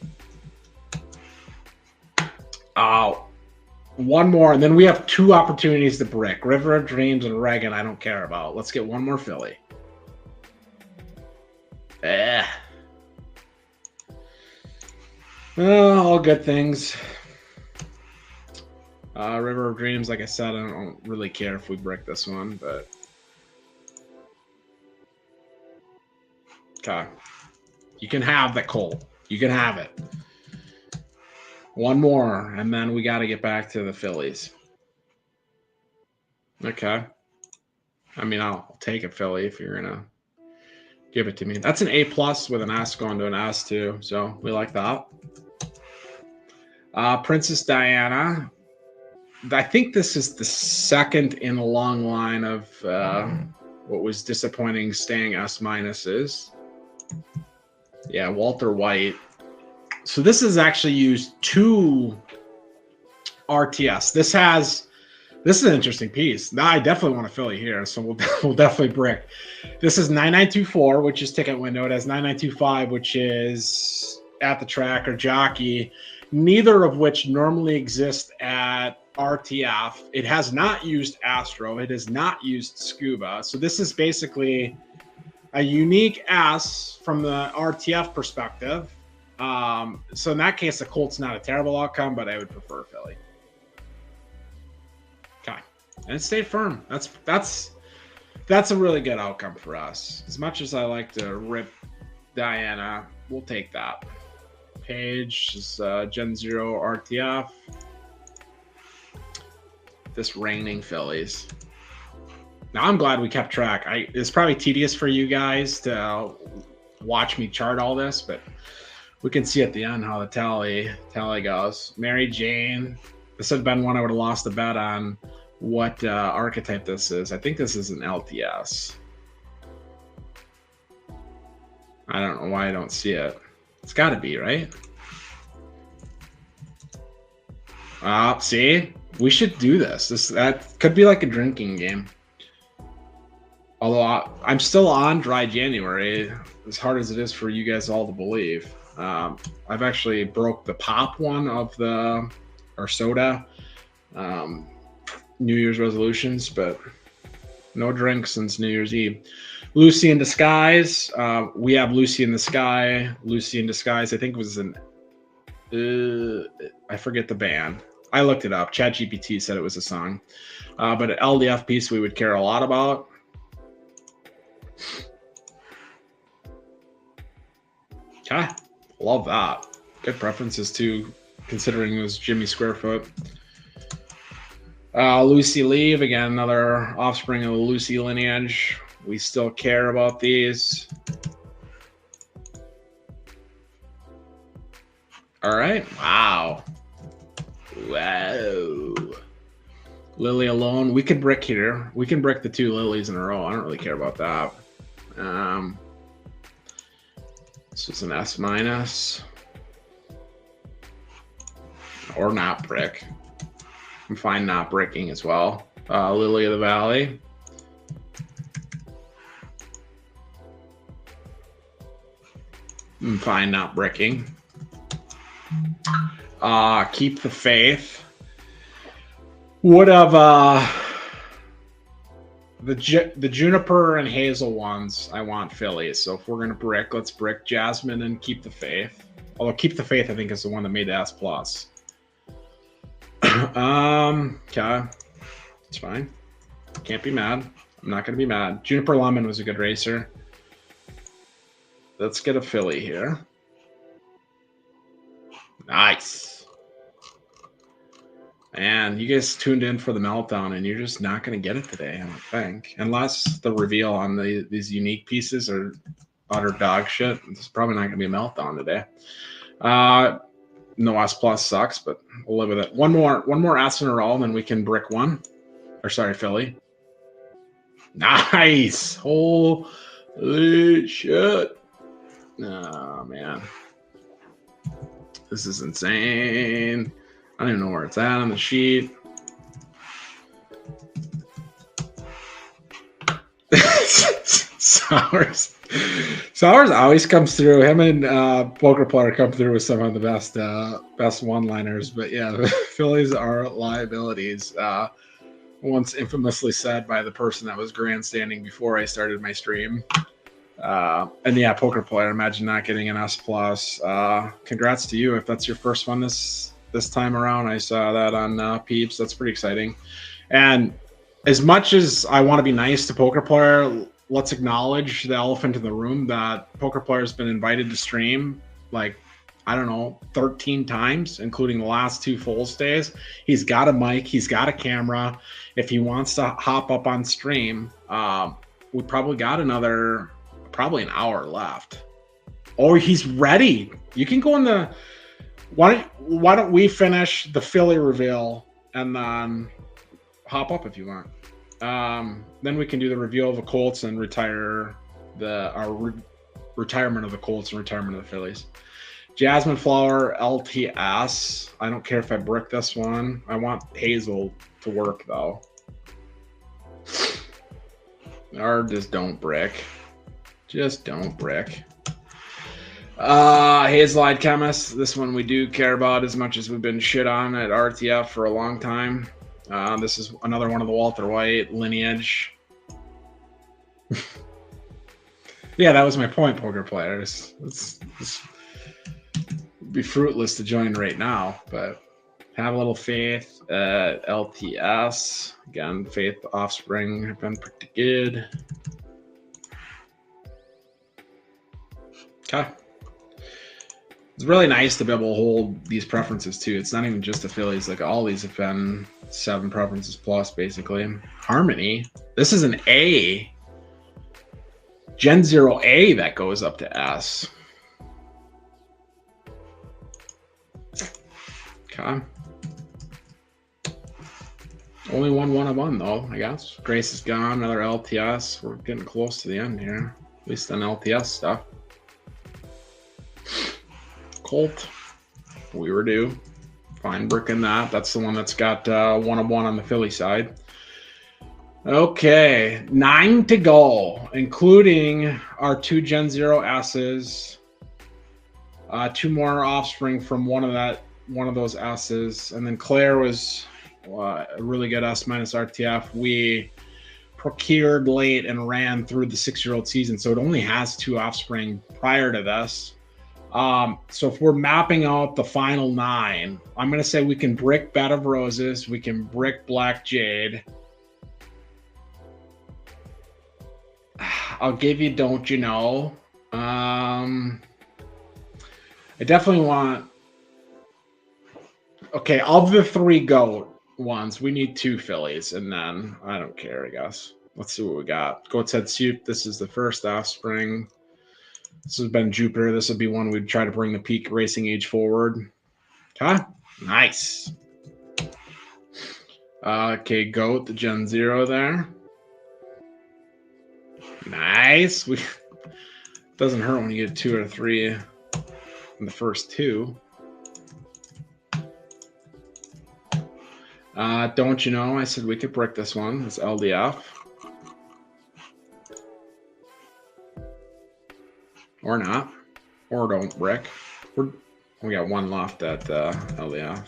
Oh, one more, and then we have 2 opportunities to brick. River of Dreams and Reagan, I don't care about. Let's get one more Philly. All good things. River of Dreams, like I said, I don't really care if we brick this one, but okay. You can have the Colt. You can have it. One more, and then we got to get back to the Phillies. Okay. I mean, I'll take a Philly if you're going to give it to me. That's an A+ with an S going to an S too, so we like that. Princess Diana. I think this is the second in a long line of what was disappointing staying S-minuses. Yeah, Walter White. So this has actually used 2 RTS. This is an interesting piece. Now I definitely want a Philly here, so we'll definitely brick. This is 9924, which is ticket window. It has 9925, which is at the track or jockey. Neither of which normally exist at RTF. It has not used Astro. It has not used Scuba. So this is basically a unique S from the RTF perspective. So in that case, the Colt's not a terrible outcome, but I would prefer Philly. Okay, and it stayed firm. That's a really good outcome for us. As much as I like to rip Diana, we'll take that. Page is Gen 0 RTF. This reigning Phillies. Now I'm glad we kept track. It's probably tedious for you guys to watch me chart all this, but we can see at the end how the tally goes. Mary Jane. This would have been one I would have lost the bet on what archetype this is. I think this is an LTS. I don't know why I don't see it. It's got to be, right? See? We should do this. That could be like a drinking game. Although I'm still on dry January, as hard as it is for you guys all to believe. I've actually broke the pop one of our soda New Year's resolutions, but no drink since New Year's Eve. Lucy in Disguise. We have Lucy in the Sky. Lucy in Disguise, I think was I forget the band. I looked it up. ChatGPT said it was a song. But an LDF piece we would care a lot about. Okay. Love that. Good preferences too, considering it was Jimmy Squarefoot. Lucy Leave, again, another offspring of the Lucy lineage. We still care about these. All right. Wow. Wow. Lily Alone. We could brick here. We can brick the 2 Lilies in a row. I don't really care about that. This is an S-. Or not brick. I'm fine not bricking as well. Lily of the Valley. I'm fine not bricking. Keep the Faith. Would have the Juniper and Hazel ones. I want Phillies. So if we're gonna brick, let's brick Jasmine and Keep the Faith. Although Keep the Faith, I think, is the one that made the S+. Okay, it's fine. Can't be mad. I'm not gonna be mad. Juniper Lemon was a good racer. Let's get a Philly here. Nice. And you guys tuned in for the meltdown, and you're just not going to get it today, I don't think. Unless the reveal on these unique pieces are utter dog shit. It's probably not going to be a meltdown today. No S plus sucks, but we'll live with it. One more S in a row, and then we can brick one. Or sorry, Philly. Nice. Holy shit. Oh, man. This is insane. I don't even know where it's at on the sheet. Sours always comes through. Him and Poker Player come through with some of the best one-liners. But yeah, the Phillies are liabilities. Once infamously said by the person that was grandstanding before I started my stream. And yeah, Poker Player, imagine not getting an S plus. Congrats to you if that's your first one this time around. I saw that on Peeps. That's pretty exciting. And as much as I want to be nice to Poker Player, let's acknowledge the elephant in the room that Poker Player has been invited to stream like, I don't know, 13 times, including the last 2 Foals days. He's got a mic. He's got a camera. If he wants to hop up on stream, we probably got probably an hour left. Or he's ready. You can go in the... Why don't we finish the Philly reveal and then hop up if you want. Then we can do the reveal of the Colts and retire our retirement of the Colts and retirement of the Phillies. Jasmine Flower LTS. I don't care if I brick this one. I want Hazel to work though. Or just don't brick. Just don't brick. Hazelite Chemist. This one we do care about as much as we've been shit on at RTF for a long time. This is another one of the Walter White lineage. Yeah, that was my point, Poker Players. It's be fruitless to join right now, but have a little faith at LTS. Again, Faith Offspring have been pretty good. Okay. It's really nice to be able to hold these preferences too. It's not even just the Phillies. Like all these have been 7 preferences plus, basically. Harmony. This is an A. Gen 0A that goes up to S. Okay. Only one of one though, I guess. Grace is gone. Another LTS. We're getting close to the end here. At least on LTS stuff. Colt. We were due. Fine bricking that. That's the one that's got 1 of 1 on the Philly side. Okay. 9 to go, including our 2 Gen 0 S's. 2 more offspring from one of those S's. And then Claire was a really good S minus RTF. We procured late and ran through the 6-year-old season, so it only has 2 offspring prior to this. So if we're mapping out the final 9, I'm going to say we can brick Bed of Roses. We can brick Black Jade. I'll give you Don't You Know. I definitely want... Okay, of the 3 GOAT ones, we need 2 Phillies, and then I don't care, I guess. Let's see what we got. Goat's Head Soup. This is the first offspring. This has been Jupiter. This would be one we'd try to bring the peak racing age forward. Okay, nice. Okay, Goat, the Gen 0 there. Nice. Doesn't hurt when you get 2 or 3 in the first 2. Don't You Know? I said we could brick this one. It's LDF. Or not. Or don't brick. We got 1 left at LDF.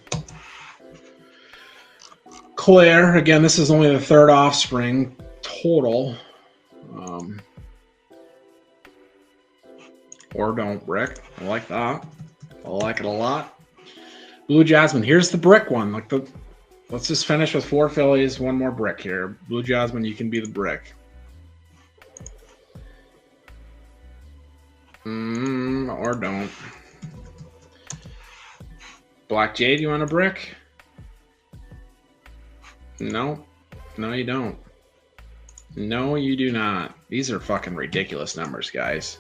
Claire. Again, this is only the 3rd offspring total. Or don't brick. I like that. I like it a lot. Blue Jasmine. Here's the brick one. Let's just finish with 4 Phillies. 1 more brick here. Blue Jasmine, you can be the brick. Or don't. Black Jade, you want a brick? No, no, you don't. No, you do not. These are fucking ridiculous numbers, guys.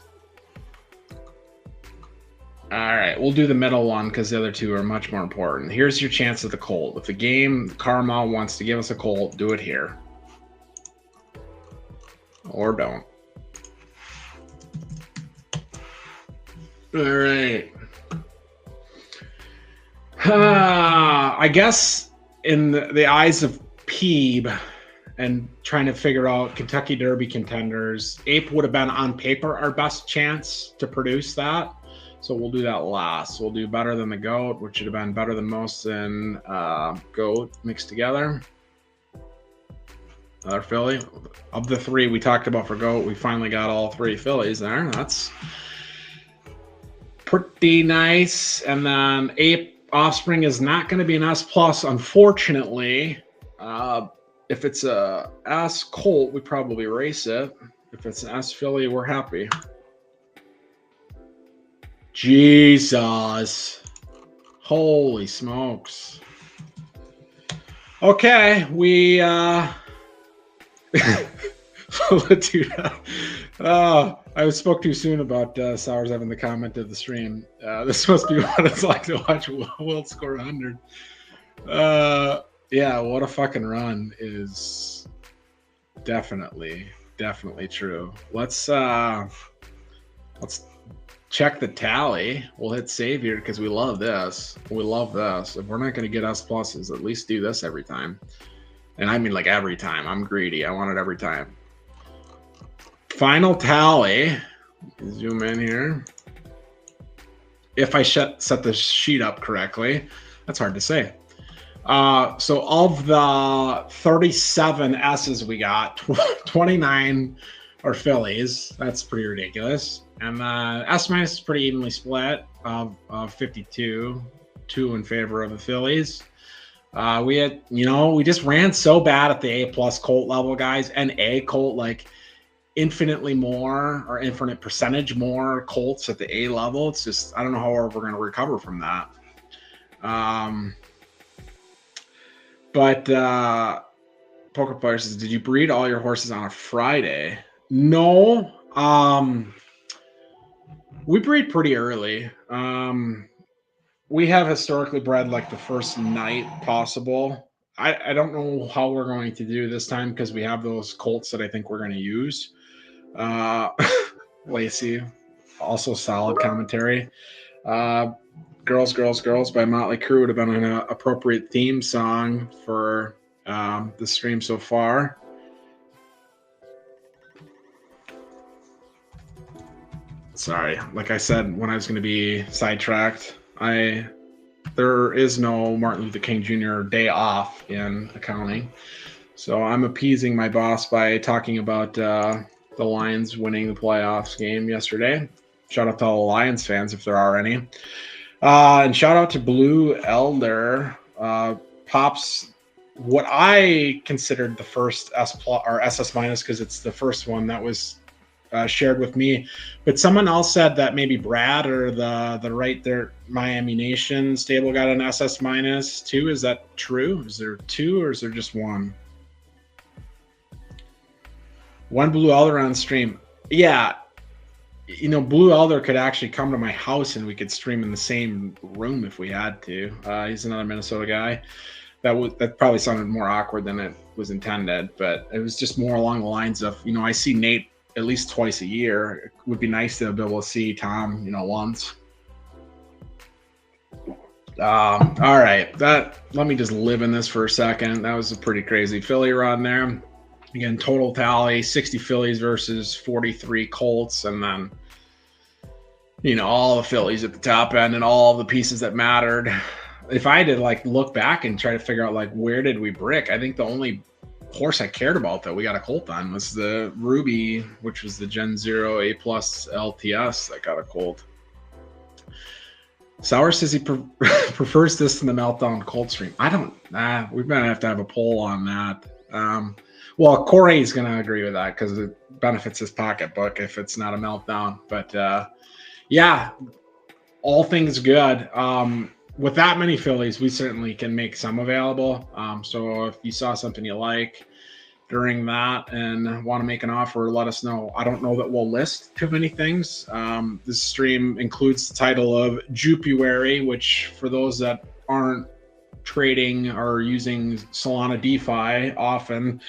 All right, we'll do the middle one because the other two are much more important. Here's your chance at the Colt. If the game Karma wants to give us a Colt, do it here. Or don't. All right. I guess in the eyes of Peeb and trying to figure out Kentucky Derby contenders, Ape would have been on paper our best chance to produce that. So we'll do that last. We'll do better than the GOAT, which should have been better than most in GOAT mixed together. Another filly. Of the three we talked about for GOAT, we finally got all three fillies there. That's pretty nice. And then Ape Offspring is not going to be an S+, unfortunately. If it's a S Colt, we probably race it. If it's an S filly, we're happy. Jesus. Holy smokes. Okay, we I spoke too soon about Sowers having the comment of the stream. This must be what it's like to watch Wilt score 100. Yeah, what a fucking run is definitely true. Let's check the tally. We'll hit save here because we love this. We love this. If we're not going to get S pluses, at least do this every time. And I mean like every time. I'm greedy. I want it every time. Final tally. Zoom in here. If I set the sheet up correctly. That's hard to say. So of the 37 S's we got, 29 are fillies. That's pretty ridiculous. And S minus is pretty evenly split of 52, 2 in favor of the fillies. We had, we just ran so bad at the A plus Colt level, guys, and A Colt, like infinitely more or infinite percentage more Colts at the A level. It's just, I don't know how we're going to recover from that. But Poker Player says, did you breed all your horses on a Friday? No. We breed pretty early. We have historically bred like the first night possible. I don't know how we're going to do this time because we have those colts that I think we're going to use. Lacey, also solid commentary. Girls, Girls, Girls by Motley Crue would have been an appropriate theme song for the stream so far. Sorry, like I said, when I was going to be sidetracked, there is no Martin Luther King Jr. day off in accounting. So I'm appeasing my boss by talking about the Lions winning the playoffs game yesterday. Shout out to all the Lions fans if there are any. And shout out to Blue Elder. Pops what I considered the first S plus or SS minus because it's the first one that was shared with me, but someone else said that maybe Brad or the right there Miami Nation stable got an SS minus too. Is that true? Is there two or is there just one? One Blue Elder on stream. Yeah, Blue Elder could actually come to my house and we could stream in the same room if we had to. He's another Minnesota guy. That probably sounded more awkward than it was intended, but it was just more along the lines of, I see Nate at least twice a year. It would be nice to be able to see Tom, once. All right. Let me just live in this for a second. That was a pretty crazy filly run there. Again, total tally, 60 fillies versus 43 Colts. And then, all the fillies at the top end and all the pieces that mattered. If I had to look back and try to figure out where did we brick, I think the only horse I cared about that we got a Colt on was the Ruby, which was the Gen 0 A plus LTS that got a Colt. Sauer says he prefers this to the Meltdown Colt stream. I don't. We're gonna have to have a poll on that. Well, Corey's gonna agree with that because it benefits his pocketbook if it's not a Meltdown. But yeah, all things good. with that many fillies, we certainly can make some available. So if you saw something you like during that and want to make an offer, let us know. I don't know that we'll list too many things. This stream includes the title of Jupuary, which for those that aren't trading or using Solana DeFi often,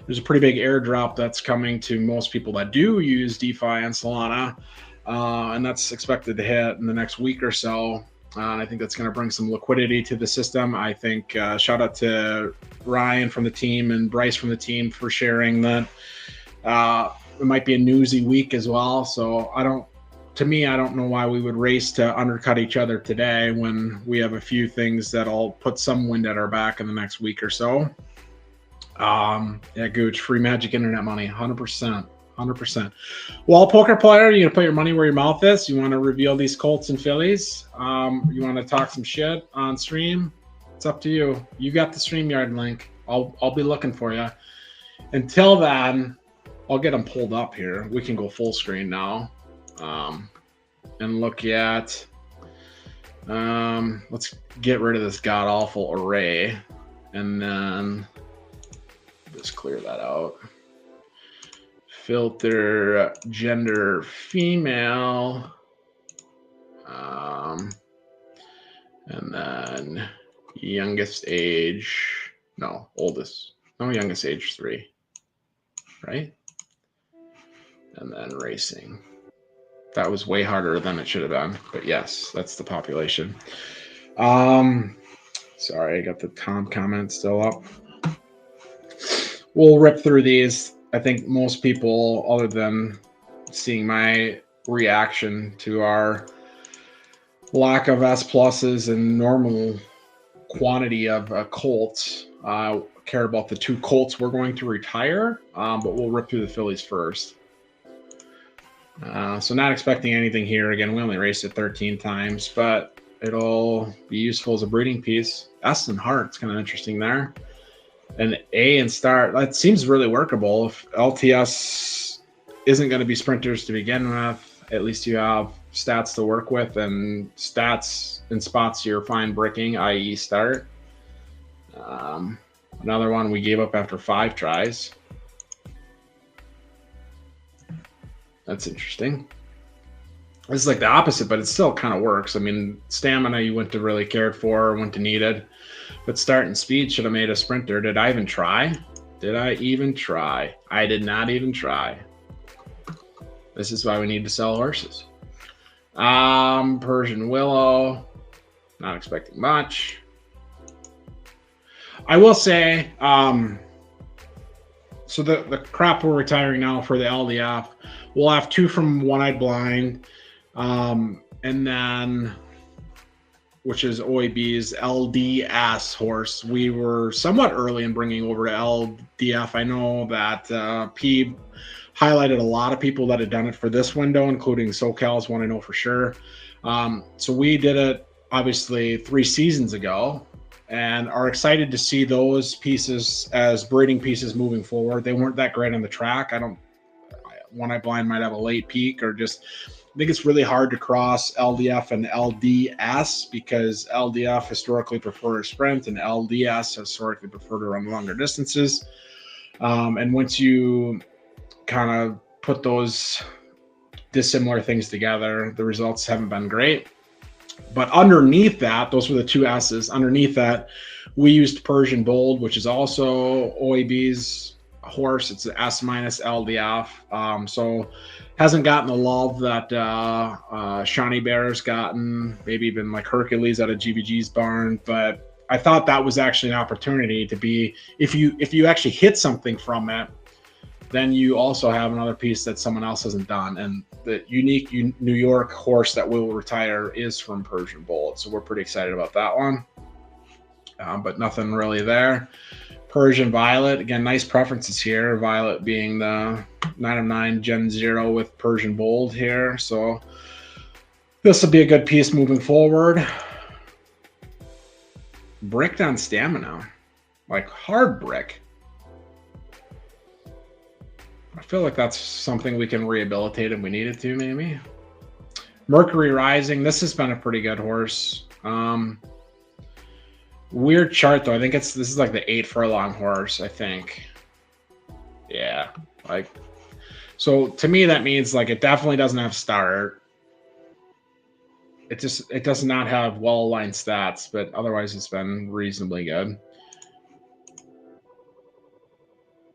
there's a pretty big airdrop that's coming to most people that do use DeFi and Solana, and that's expected to hit in the next week or so. And I think that's going to bring some liquidity to the system. I think shout out to Ryan from the team and Bryce from the team for sharing that. It might be a newsy week as well. So I don't know why we would race to undercut each other today when we have a few things that'll put some wind at our back in the next week or so. Yeah, Gooch, free magic internet money, 100%. 100%. Well, poker player, you gonna put your money where your mouth is? You want to reveal these Colts and Phillies? You want to talk some shit on stream? It's up to you. You got the StreamYard link. I'll be looking for you. Until then, I'll get them pulled up here. We can go full screen now, and look at. Let's get rid of this god awful array, and then just clear that out. Filter gender female, and then youngest age, no, oldest, no, youngest age 3, right? And then racing. That was way harder than it should have been, but yes, that's the population. Sorry, I got the Tom comment still up. We'll rip through these. I think most people, other than seeing my reaction to our lack of S pluses and normal quantity of Colts, care about the 2 Colts we're going to retire, but we'll rip through the Phillies first. So not expecting anything here. Again, we only raced it 13 times, but it'll be useful as a breeding piece. S and Heart's kind of interesting there. And A and Star, that seems really workable. If LTS isn't going to be sprinters to begin with, at least you have stats to work with, and stats in spots you're fine bricking, i.e. Start. Another one we gave up after 5 tries. That's interesting. This is like the opposite, but it still kind of works. I mean, stamina you wouldn't have really cared for, wouldn't have needed. But start and speed should have made a sprinter. Did I even try? Did I even try? I did not even try. This is why we need to sell horses. Persian Willow. Not expecting much. I will say, so the crop we're retiring now for the LDF, we'll have 2 from One-Eyed Blind, and then, which is OAB's LDS horse. We were somewhat early in bringing over to LDF. I know that P highlighted a lot of people that had done it for this window, including SoCal's one I know for sure. So we did it obviously 3 seasons ago, and are excited to see those pieces as breeding pieces moving forward. They weren't that great on the track. One-Eyed Blind might have a late peak, or just, I think it's really hard to cross LDF and LDS because LDF historically prefer to sprint and LDS historically prefer to run longer distances. And once you kind of put those dissimilar things together, the results haven't been great. But underneath that, those were the 2 S's. Underneath that, we used Persian Bold, which is also OAB's horse. It's an S minus LDF. So hasn't gotten the love that Shawnee Bear's gotten, maybe even like Hercules out of GVG's barn. But I thought that was actually an opportunity to be, if you actually hit something from it, then you also have another piece that someone else hasn't done. And the unique New York horse that will retire is from Persian Bold. So we're pretty excited about that one. But nothing really there. Persian Violet, again, nice preferences here. Violet being the 9 of 9 Gen 0 with Persian Bold here. So this will be a good piece moving forward. Bricked on stamina, like hard brick. I feel like that's something we can rehabilitate if we needed to, maybe. Mercury Rising, this has been a pretty good horse. Weird chart though. I think this is like the 8 furlong horse, I think. Yeah. Like, so to me that means like it definitely doesn't have start. It does not have well-aligned stats, but otherwise it's been reasonably good.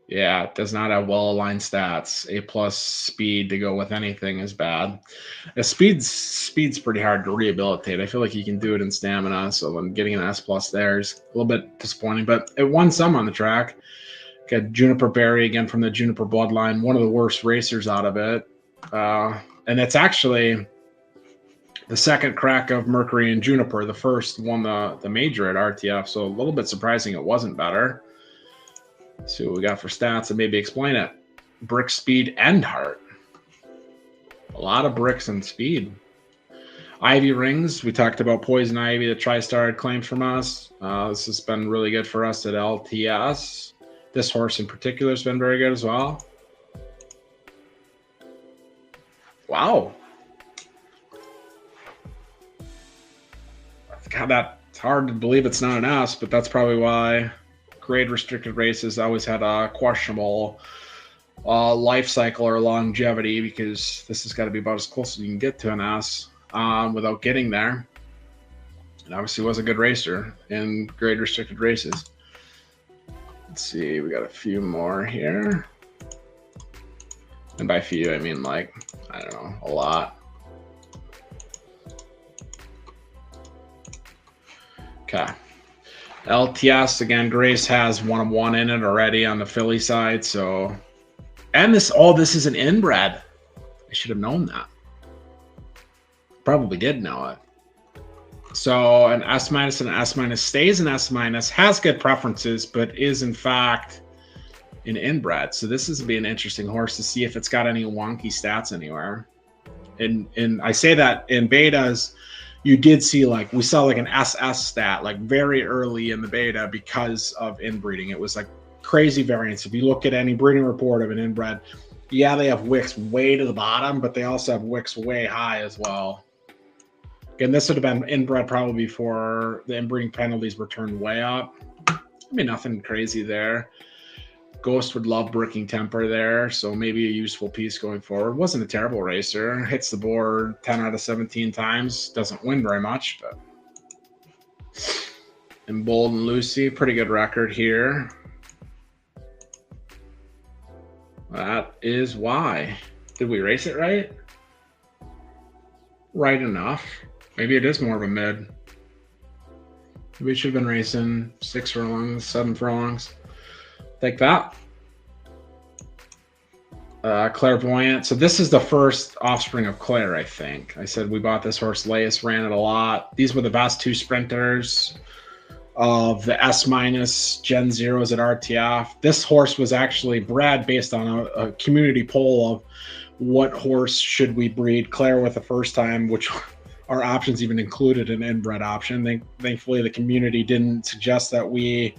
Yeah, it does not have well-aligned stats. A+ speed to go with anything is bad. Speed's pretty hard to rehabilitate. I feel like you can do it in stamina, so when getting an S+ there is a little bit disappointing, but it won some on the track. Got Juniper Berry again from the Juniper bloodline, one of the worst racers out of it. And it's actually the second crack of Mercury and Juniper. The first won the major at RTF, so a little bit surprising it wasn't better. Let's see what we got for stats and maybe explain it. Brick, speed, and heart. A lot of bricks and speed. Ivy rings. We talked about Poison Ivy, the TriStar had claimed from us. This has been really good for us at LTS. This horse in particular has been very good as well. Wow. God, that's hard to believe it's not an S, but that's probably why grade restricted races always had a questionable life cycle or longevity, because this has got to be about as close as you can get to an S without getting there. And obviously was a good racer in grade restricted races. Let's see, we got a few more here. And by few, I mean like, I don't know, a lot. Okay. LTS, again, Grace has 1 in it already on the Philly side. So, and this is an inbred. I should have known that. Probably did know it. So an S- and an S- stays an S-, has good preferences, but is in fact an inbred. So this is going to be an interesting horse to see if it's got any wonky stats anywhere. And I say that in betas, you did see we saw like an SS stat like very early in the beta because of inbreeding. It was like crazy variance. If you look at any breeding report of an inbred, yeah, they have wicks way to the bottom, but they also have wicks way high as well. Again, this would have been inbred probably before the inbreeding penalties were turned way up. I mean, nothing crazy there. Ghost would love bricking temper there, so maybe a useful piece going forward. Wasn't a terrible racer. Hits the board 10 out of 17 times. Doesn't win very much, but. And Bold and Lucy, pretty good record here. That is why. Did we race it right? Right enough. Maybe it is more of a mid. We should have been racing 6 furlongs, 7 furlongs. Take that. Clairvoyant. So this is the first offspring of Claire, I think. I said we bought this horse. Lais ran it a lot. These were the best 2 sprinters of the S- Gen Zeros at RTF. This horse was actually bred based on a community poll of what horse should we breed Claire with the first time, which our options even included an inbred option. Thankfully, the community didn't suggest that we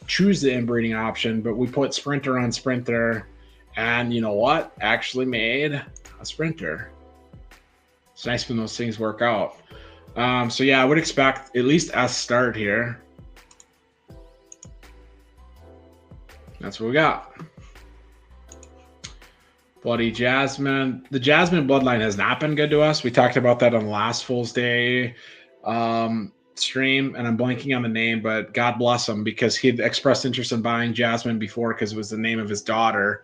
choose the inbreeding option, but we put sprinter on sprinter, and you know what? Actually made a sprinter. It's nice when those things work out. So yeah, I would expect at least S start here. That's what we got. Bloody Jasmine. The Jasmine bloodline has not been good to us. We talked about that on the last Fool's Day stream, and I'm blanking on the name, but God bless him, because he'd expressed interest in buying Jasmine before because it was the name of his daughter.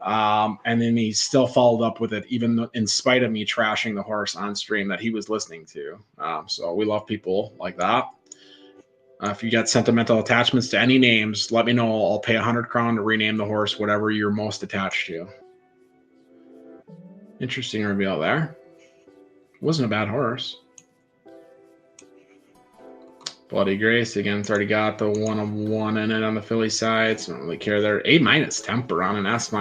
And then he still followed up with it, even in spite of me trashing the horse on stream that he was listening to. So we love people like that. If you got sentimental attachments to any names, let me know. I'll pay 100 crown to rename the horse whatever you're most attached to. Interesting reveal there. Wasn't a bad horse. Bloody Grace, again, it's already got the 1 of 1 in it on the Philly side, so I don't really care there. A- temper on an S-.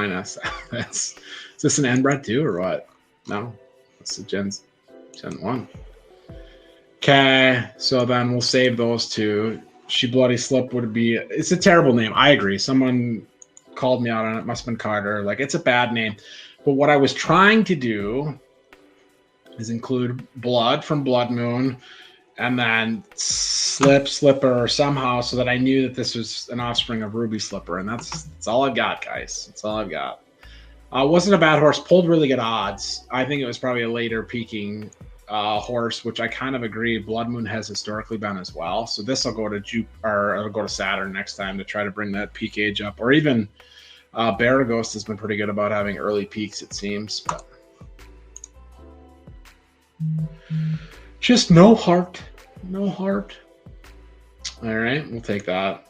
Is this an inbred too, or what? No, it's the Gen 1. Okay, so then we'll save those two. She Bloody Slip would be, it's a terrible name. I agree. Someone called me out on it. Must have been Carter. Like, it's a bad name. But what I was trying to do is include Blood from Blood Moon and then Slipper somehow, so that I knew that this was an offspring of Ruby Slipper, and that's all I've got, guys. That's all I've got. Wasn't a bad horse. Pulled really good odds. I think it was probably a later peaking horse, which I kind of agree. Blood Moon has historically been as well. So this will go to it'll go to Saturn next time to try to bring that peak age up, or even Baraghost has been pretty good about having early peaks, it seems. But just no heart. No heart. All right, we'll take that.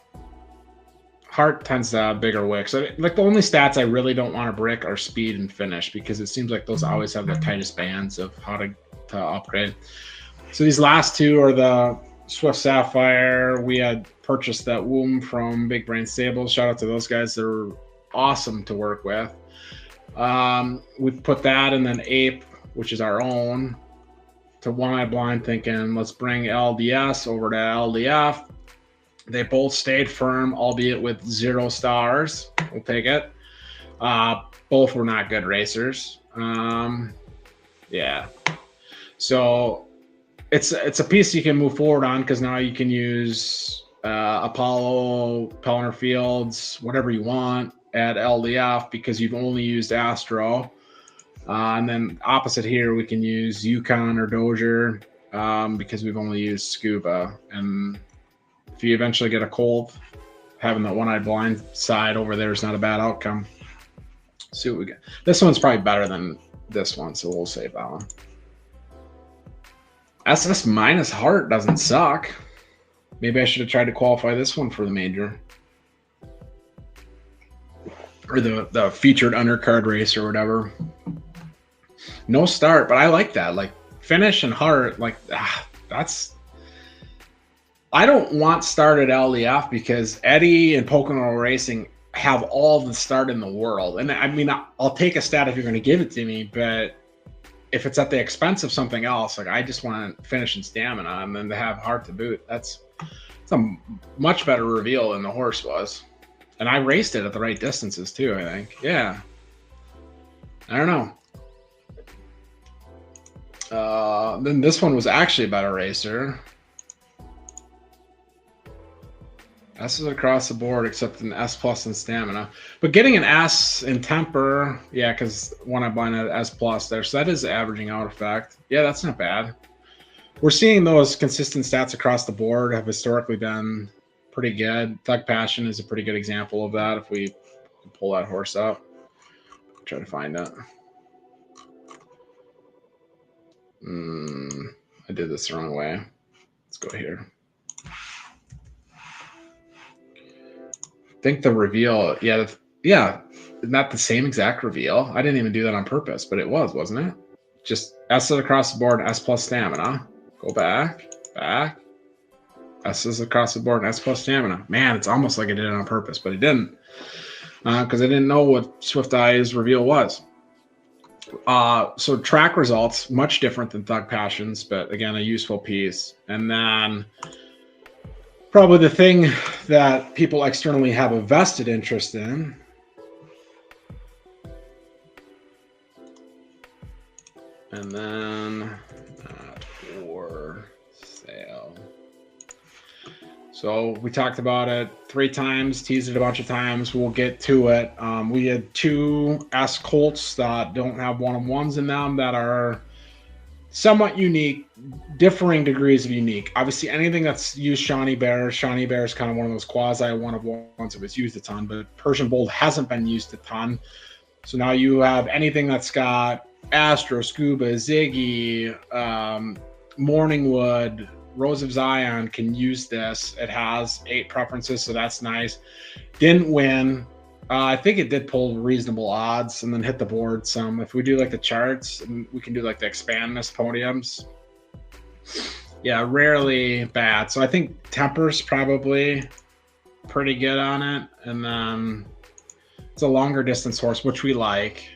Heart tends to have bigger wicks. Like the only stats I really don't want to brick are speed and finish, because it seems like those always have the tightest bands of how to upgrade. So these last two are the Swift Sapphire. We had purchased that womb from Big Brain Stables. Shout out to those guys. They're awesome to work with. We put that and then Ape, which is our own, to One Eye Blind, thinking let's bring LDS over to LDF. They both stayed firm, albeit with 0 stars. We'll take it. Both were not good racers. Yeah. So it's a piece you can move forward on, because now you can use Apollo, Pellener Fields, whatever you want at LDF, because you've only used Astro. And then opposite here, we can use Yukon or Dozier because we've only used Scuba. And if you eventually get a cold, having that One Eye Blind side over there is not a bad outcome. See what we get. This one's probably better than this one, so we'll save that one. SS minus heart doesn't suck. Maybe I should have tried to qualify this one for the major. Or the featured undercard race or whatever. No start, but I like that. Like finish and heart, like that's... I don't want start at LDF because Eddie and Pocono Racing have all the start in the world. And I mean, I'll take a stat if you're going to give it to me, but if it's at the expense of something else, like I just want to finish in stamina and then to have heart to boot. It's a much better reveal than the horse was. And I raced it at the right distances too, I think. Yeah. I don't know. Then this one was actually a better racer. S is across the board except an S plus in stamina. But getting an S in temper, yeah, because One Eye Blind had S plus there, so that is averaging out effect. Yeah, that's not bad. We're seeing those consistent stats across the board have historically been pretty good. Thug Passion is a pretty good example of that if we pull that horse up. Try to find it. I did this the wrong way. Let's go here. I think the reveal, yeah, not the same exact reveal. I didn't even do that on purpose, but it was, wasn't it? Just S across the board, S plus stamina. Go back. S is across the board, and S plus stamina. Man, it's almost like I did it on purpose, but I didn't. Because I didn't know what Swift Eye's reveal was. So track results, much different than Thug Passions, but again, a useful piece. And then probably the thing that people externally have a vested interest in. And then for sale. So we talked about it 3 times, teased it a bunch of times. We'll get to it. We had 2 S Colts that don't have 1-on-1s in them that are somewhat unique, differing degrees of unique. Obviously, anything that's used Shawnee Bear is kind of one of those quasi 1-of-1s that was used a ton, but Persian Bold hasn't been used a ton. So now you have anything that's got Astro, Scuba, Ziggy, Morningwood, Rose of Zion can use this. It has 8 preferences, so that's nice. Didn't win. I think it did pull reasonable odds and then hit the board some. If we do like the charts, and we can do like the expandness podiums. Yeah, rarely bad. So I think Temper's probably pretty good on it. And then it's a longer distance horse, which we like.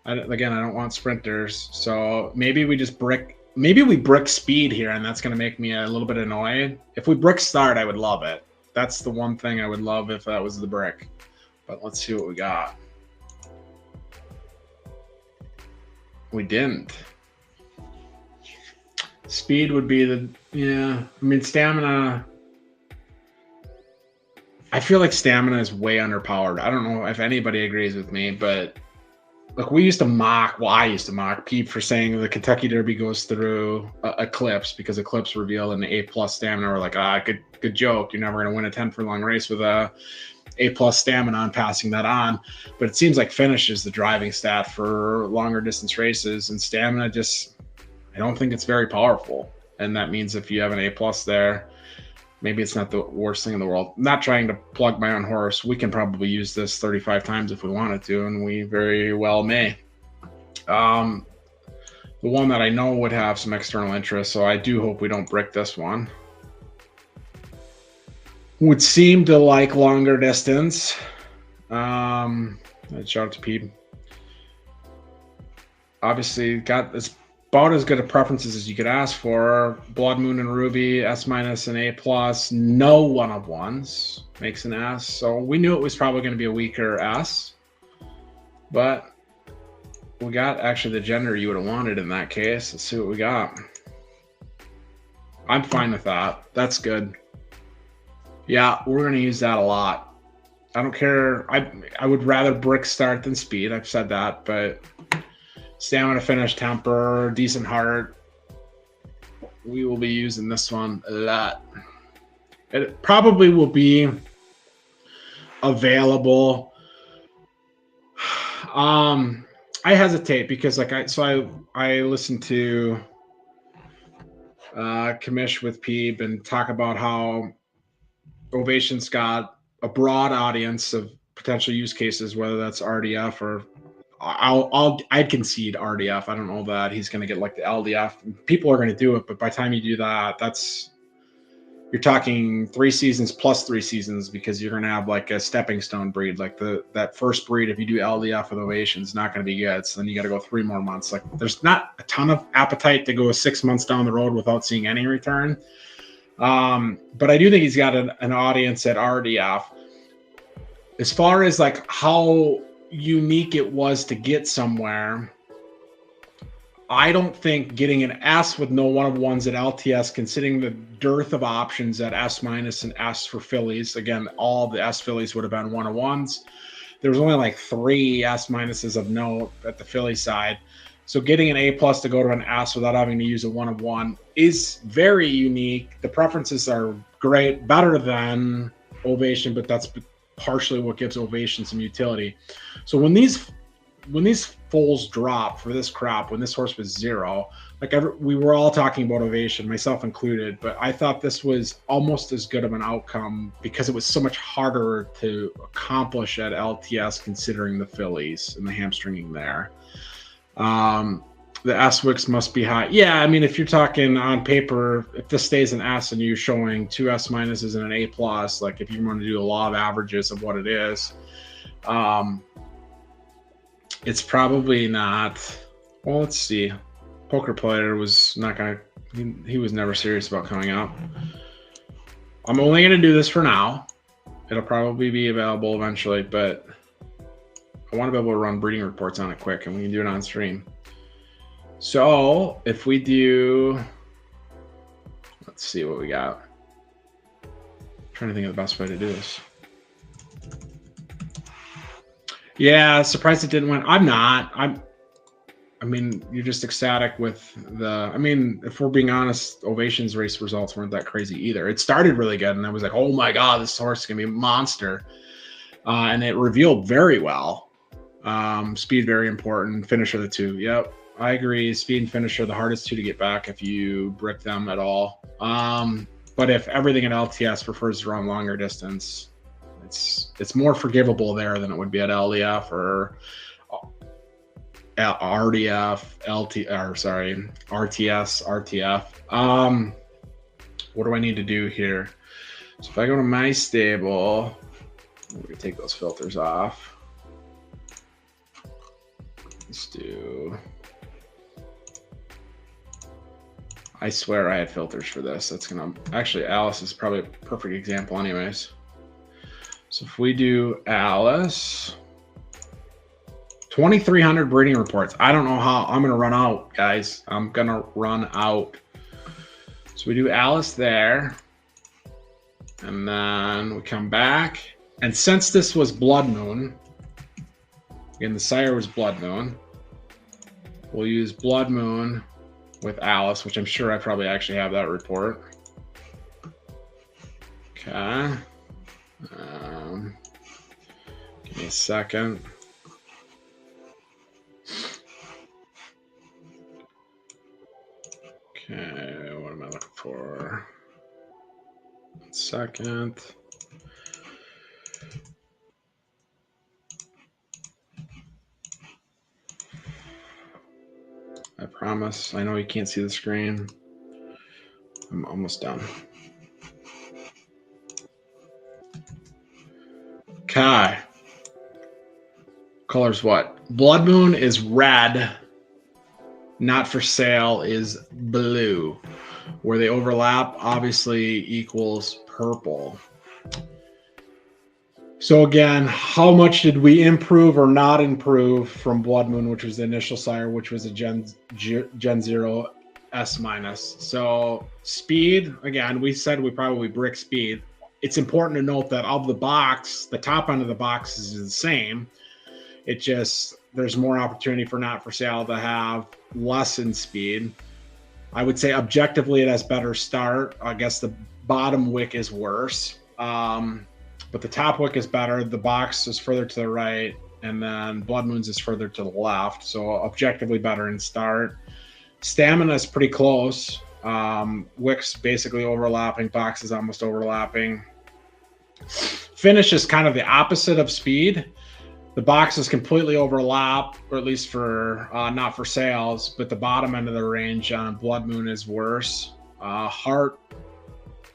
Again, I don't want sprinters. So maybe we just brick. Maybe we brick speed here, and that's going to make me a little bit annoyed. If we brick start, I would love it. That's the one thing I would love if that was the brick. But let's see what we got. We didn't. Speed would be the, yeah. I mean, stamina. I feel like stamina is way underpowered. I don't know if anybody agrees with me, but look, we used to mock, well, I used to mock Pete for saying the Kentucky Derby goes through Eclipse because Eclipse revealed an A+ stamina. We're like, good joke. You're never going to win a 10 furlong race with a A+ stamina on passing that on. But it seems like finish is the driving stat for longer distance races, and stamina just, I don't think it's very powerful. And that means if you have an A+ there, maybe it's not the worst thing in the world. I'm not trying to plug my own horse. We can probably use this 35 times if we wanted to, and we very well may. The one that I know would have some external interest, so I do hope we don't brick this one. Would seem to like longer distance. Shout out to Pete. Obviously, got this about as good of preferences as you could ask for. Blood Moon and Ruby, S- and A+. No one of ones makes an S. So we knew it was probably going to be a weaker S. But we got actually the gender you would have wanted in that case. Let's see what we got. I'm fine with that. That's good. Yeah, we're going to use that a lot. I don't care. I would rather brick start than speed. I've said that, but stamina, finish, temper, decent heart. We will be using this one a lot. It probably will be available. I hesitate because I listened to Commish with Peeb and talk about how Ovation's got a broad audience of potential use cases, whether that's RDF or I'd concede RDF. I don't know that he's going to get like the LDF. People are going to do it, but by the time you do that, you're talking 3 seasons plus 3 seasons because you're going to have like a stepping stone breed. Like that first breed, if you do LDF with Ovation, is not going to be good. So then you got to go 3 more months. Like there's not a ton of appetite to go 6 months down the road without seeing any return. But I do think he's got an audience at RDF. As far as like how unique it was to get somewhere, I don't think getting an S with no one of ones at LTS, considering the dearth of options at S- and S for fillies. Again, all the S fillies would have been 1 of ones. There was only like 3 S- of note at the filly side. So getting an A+ to go to an S without having to use a 1 of 1 is very unique. The preferences are great, better than Ovation, but that's partially what gives Ovation some utility. So when these foals drop for this crop, when this horse was 0, we were all talking about Ovation, myself included, but I thought this was almost as good of an outcome because it was so much harder to accomplish at LTS considering the fillies and the hamstringing there. The S-Wicks must be high. Yeah, I mean, if you're talking on paper, if this stays an S and you're showing 2 S- and an A+, like if you want to do a law of averages of what it is, it's probably not. Well, let's see. Poker Player was not going to, he was never serious about coming out. I'm only going to do this for now. It'll probably be available eventually, but I want to be able to run breeding reports on it quick, and we can do it on stream. So if we do, let's see what we got. I'm trying to think of the best way to do this. Yeah, surprised it didn't win. I'm not. I mean, you're just ecstatic with the. I mean, if we're being honest, Ovation's race results weren't that crazy either. It started really good, and I was like, "Oh my god, this horse is gonna be a monster," and it revealed very well. Speed very important. Finisher the 2. Yep, I agree. Speed and finisher the hardest 2 to get back if you brick them at all. But if everything at LTS prefers to run longer distance, it's more forgivable there than it would be at LDF or RDF, RTS, RTF. What do I need to do here? So if I go to my stable, we're gonna take those filters off. Let's do. I swear I had filters for this. That's gonna actually Alice is probably a perfect example, anyways. So if we do Alice, 2,300 breeding reports. I don't know how I'm gonna run out, guys. I'm gonna run out. So we do Alice there. And then we come back. And since this was Blood Moon, again, the sire was Blood Moon, we'll use Blood Moon with Alice, which I'm sure I probably actually have that report. Okay. Give me a second. Okay, what am I looking for? 1 second. I promise. I know you can't see the screen. I'm almost done. Okay. Colors what? Blood Moon is red. Not for Sale is blue. Where they overlap obviously equals purple. So again, how much did we improve or not improve from Blood Moon, which was the initial sire, which was a Gen 0 S-. So speed, again, we said we probably brick speed. It's important to note that of the box, the top end of the box is the same. It just, there's more opportunity for Not for Sale to have less in speed. I would say objectively it has better start. I guess the bottom wick is worse. But the top wick is better. The box is further to the right, and then Blood Moon's is further to the left. So objectively better in start. Stamina is pretty close. Wicks basically overlapping, box is almost overlapping. Finish is kind of the opposite of speed. The boxes completely overlap, or at least for Not for Sales, but the bottom end of the range on Blood Moon is worse. Heart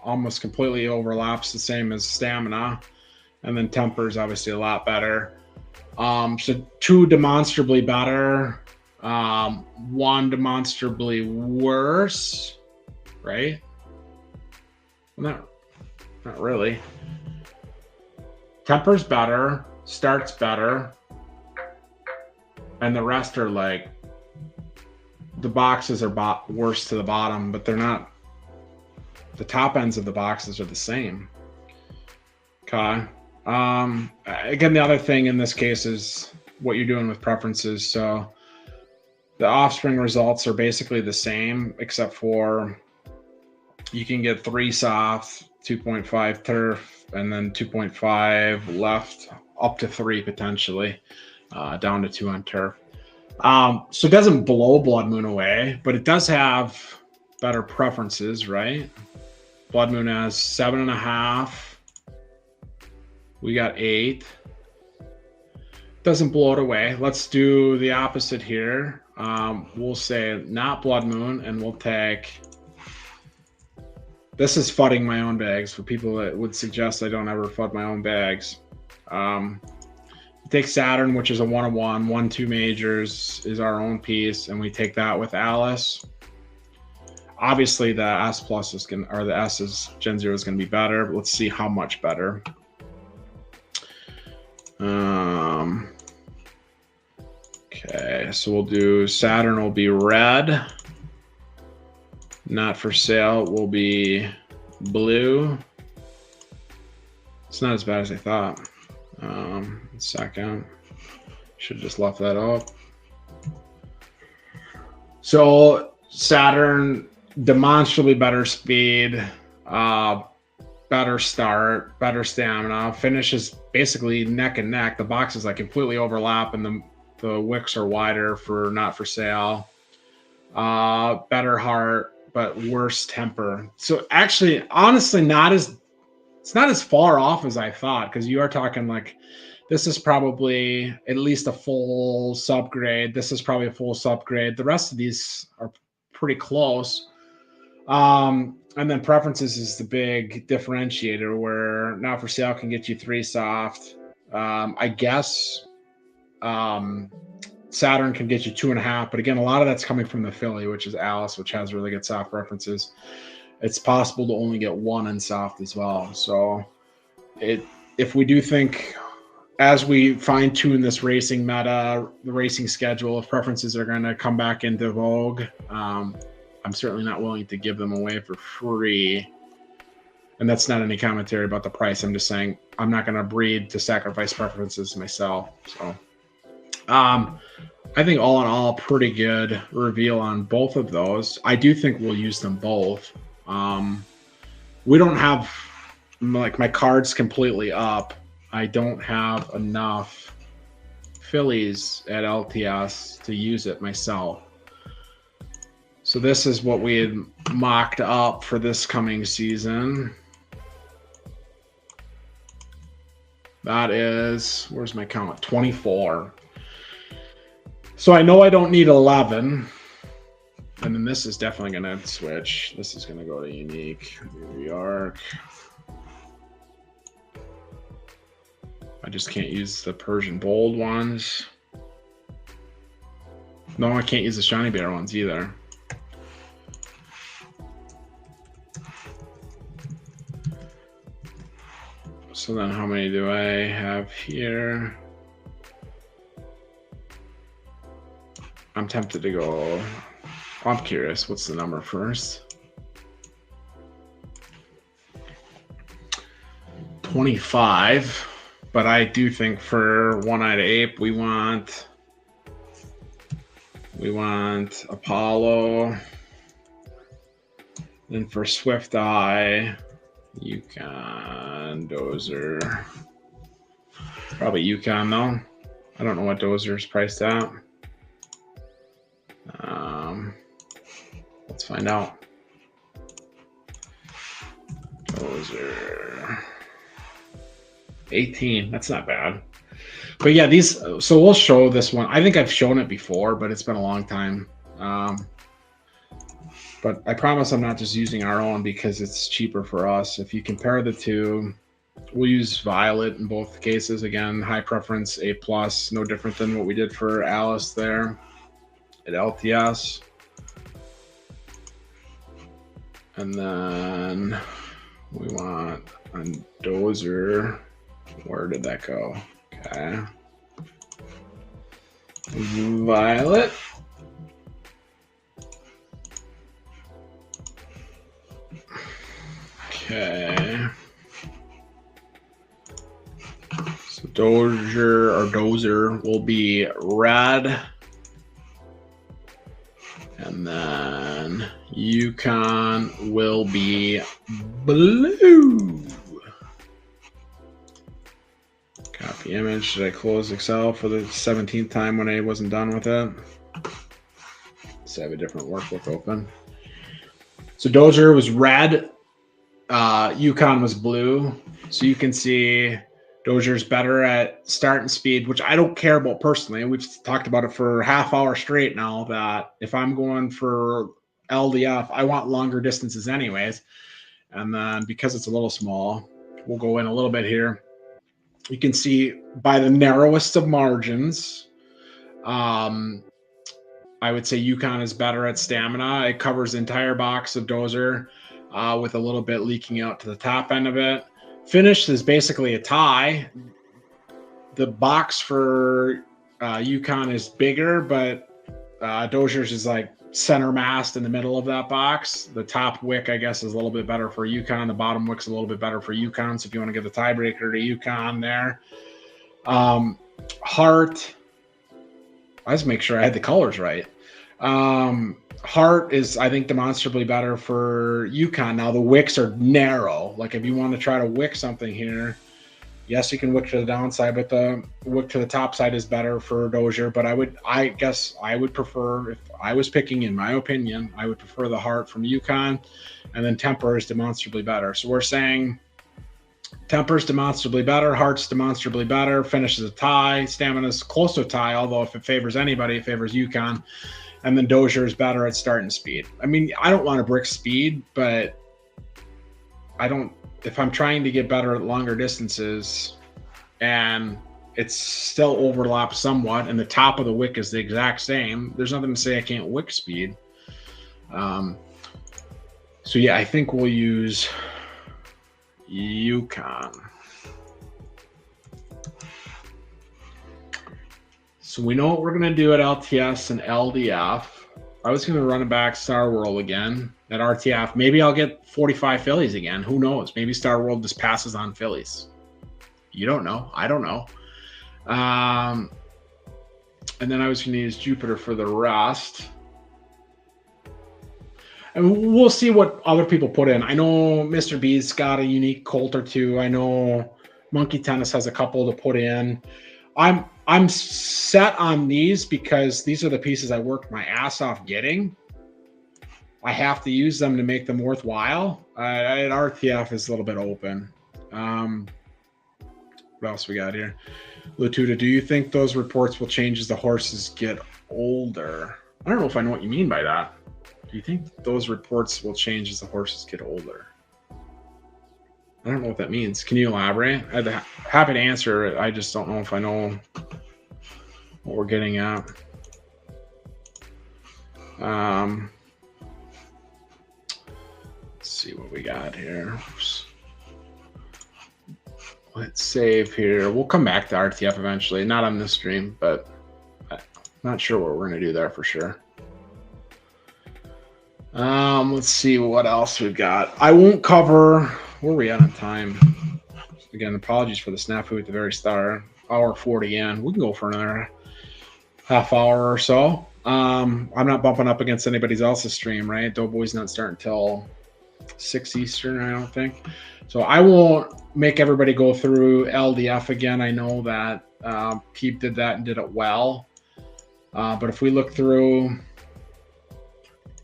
almost completely overlaps, the same as Stamina, and then Temper is obviously a lot better. So 2 demonstrably better, 1 demonstrably worse, right? Well, not really. Temper's better, start's better, and the rest are like, the boxes are worse to the bottom, but they're not. The top ends of the boxes are the same. Okay. Again, the other thing in this case is what you're doing with preferences. So the offspring results are basically the same, except for you can get 3 soft, 2.5 turf, and then 2.5 left, up to 3 potentially, down to 2 on turf. So it doesn't blow Blood Moon away, but it does have better preferences, right? Blood Moon has 7.5. We got 8. Doesn't blow it away. Let's do the opposite here. We'll say not Blood Moon, and we'll take. This is fudding my own bags for people that would suggest I don't ever fud my own bags. Take Saturn, which is a 1-1, 1-2 majors is our own piece, and we take that with Alice. Obviously, the S plus is going, or the S is Gen 0 is going to be better. But let's see how much better. Okay, so we'll do Saturn will be red. Not for Sale will be blue. It's not as bad as I thought. 1 second. Should have just left that up. So Saturn, demonstrably better speed, better start, better stamina. Finish is basically neck and neck. The boxes like completely overlap, and the wicks are wider for Not for Sale. Better heart, but worse temper. So actually, honestly, it's not as far off as I thought, because you are talking like this is probably at least a full subgrade. This is probably a full subgrade. The rest of these are pretty close. And then preferences is the big differentiator, where Not for Sale can get you 3 soft. I guess Saturn can get you 2.5, but again, a lot of that's coming from the filly, which is Alice, which has really good soft preferences. It's possible to only get 1 in soft as well. So if we do think, as we fine tune this racing meta, the racing schedule, if preferences are going to come back into vogue, I'm certainly not willing to give them away for free. And that's not any commentary about the price. I'm just saying I'm not going to breed to sacrifice preferences myself. So, I think all in all, pretty good reveal on both of those. I do think we'll use them both. We don't have like my cards completely up. I don't have enough fillies at LTS to use it myself. So this is what we had mocked up for this coming season. That is, where's my count? 24. So I know I don't need 11. And then this is definitely going to switch. This is going to go to unique. New York. I just can't use the Persian bold ones. No, I can't use the shiny bear ones either. So then how many do I have here? I'm tempted to go, I'm curious, what's the number first? 25, but I do think for one-eyed ape, we want Apollo. Then for Swift Eye, Yukon, Dozer. Probably Yukon though. I don't know what Dozer's priced at. Let's find out. Dozer. 18. That's not bad. But yeah, these. So we'll show this one. I think I've shown it before, but it's been a long time. But I promise I'm not just using our own because it's cheaper for us. If you compare the two, we'll use Violet in both cases. Again, high preference, A+, no different than what we did for Alice there at LTS. And then we want a Dozer. Where did that go? Okay. Violet. Okay. So Dozer will be red. And then Yukon will be blue. Copy image. Did I close Excel for the 17th time when I wasn't done with it? So I have a different workbook open. So Dozer was red. Yukon was blue. So you can see Dozier's better at starting speed, which I don't care about personally. We've talked about it for a half hour straight now that if I'm going for LDF, I want longer distances anyways. And then because it's a little small, we'll go in a little bit here. You can see by the narrowest of margins, I would say Yukon is better at stamina. It covers the entire box of Dozer with a little bit leaking out to the top end of it. Finish is basically a tie. The box for Yukon is bigger, but Dozier's is like center mast in the middle of that box. The top wick, I guess, is a little bit better for Yukon. The bottom wick's a little bit better for Yukon. So if you want to give the tiebreaker to Yukon there. Heart. I just make sure I had the colors right. Heart is, I think, demonstrably better for Yukon. Now the wicks are narrow. Like if you want to try to wick something here, yes, you can wick to the downside, but the wick to the top side is better for Dozier. But I guess I would prefer, if I was picking, in my opinion, I would prefer the Heart from Yukon, and then Temper is demonstrably better. So we're saying Temper's demonstrably better, Heart's demonstrably better, Finish is a tie, Stamina's close to a tie, although if it favors anybody, it favors Yukon. And then Dozier is better at starting speed. I mean, I don't want to brick speed, but if I'm trying to get better at longer distances and it's still overlapped somewhat and the top of the wick is the exact same, there's nothing to say I can't wick speed. So yeah, I think we'll use Yukon. So we know what we're going to do at LTS and LDF. I was going to run it back Star World again at RTF. Maybe I'll get 45 fillies again. Who knows? Maybe Star World just passes on fillies. You don't know. I don't know. And then I was going to use Jupiter for the rest. And we'll see what other people put in. I know Mr. B's got a unique colt or two. I know Monkey Tennis has a couple to put in. I'm set on these because these are the pieces I worked my ass off getting. I have to use them to make them worthwhile. At RTF is a little bit open. What else we got here? Latuda, do you think those reports will change as the horses get older? I don't know if I know what you mean by that. Do you think those reports will change as the horses get older? I don't know what that means. Can you elaborate? I'd happy to answer it. I just don't know if I know what we're getting at. Let's see what we got here. Oops. Let's save here. We'll come back to RTF eventually. Not on this stream, but I'm not sure what we're going to do there for sure. Let's see what else we've got. I won't cover... Where are we at on time? Again, apologies for the snafu at the very start. Hour 40 in. We can go for another half hour or so. I'm not bumping up against anybody else's stream, right? Doughboy's not starting until 6 Eastern, I don't think. So I won't make everybody go through LDF again. I know that Peep did that and did it well. But if we look through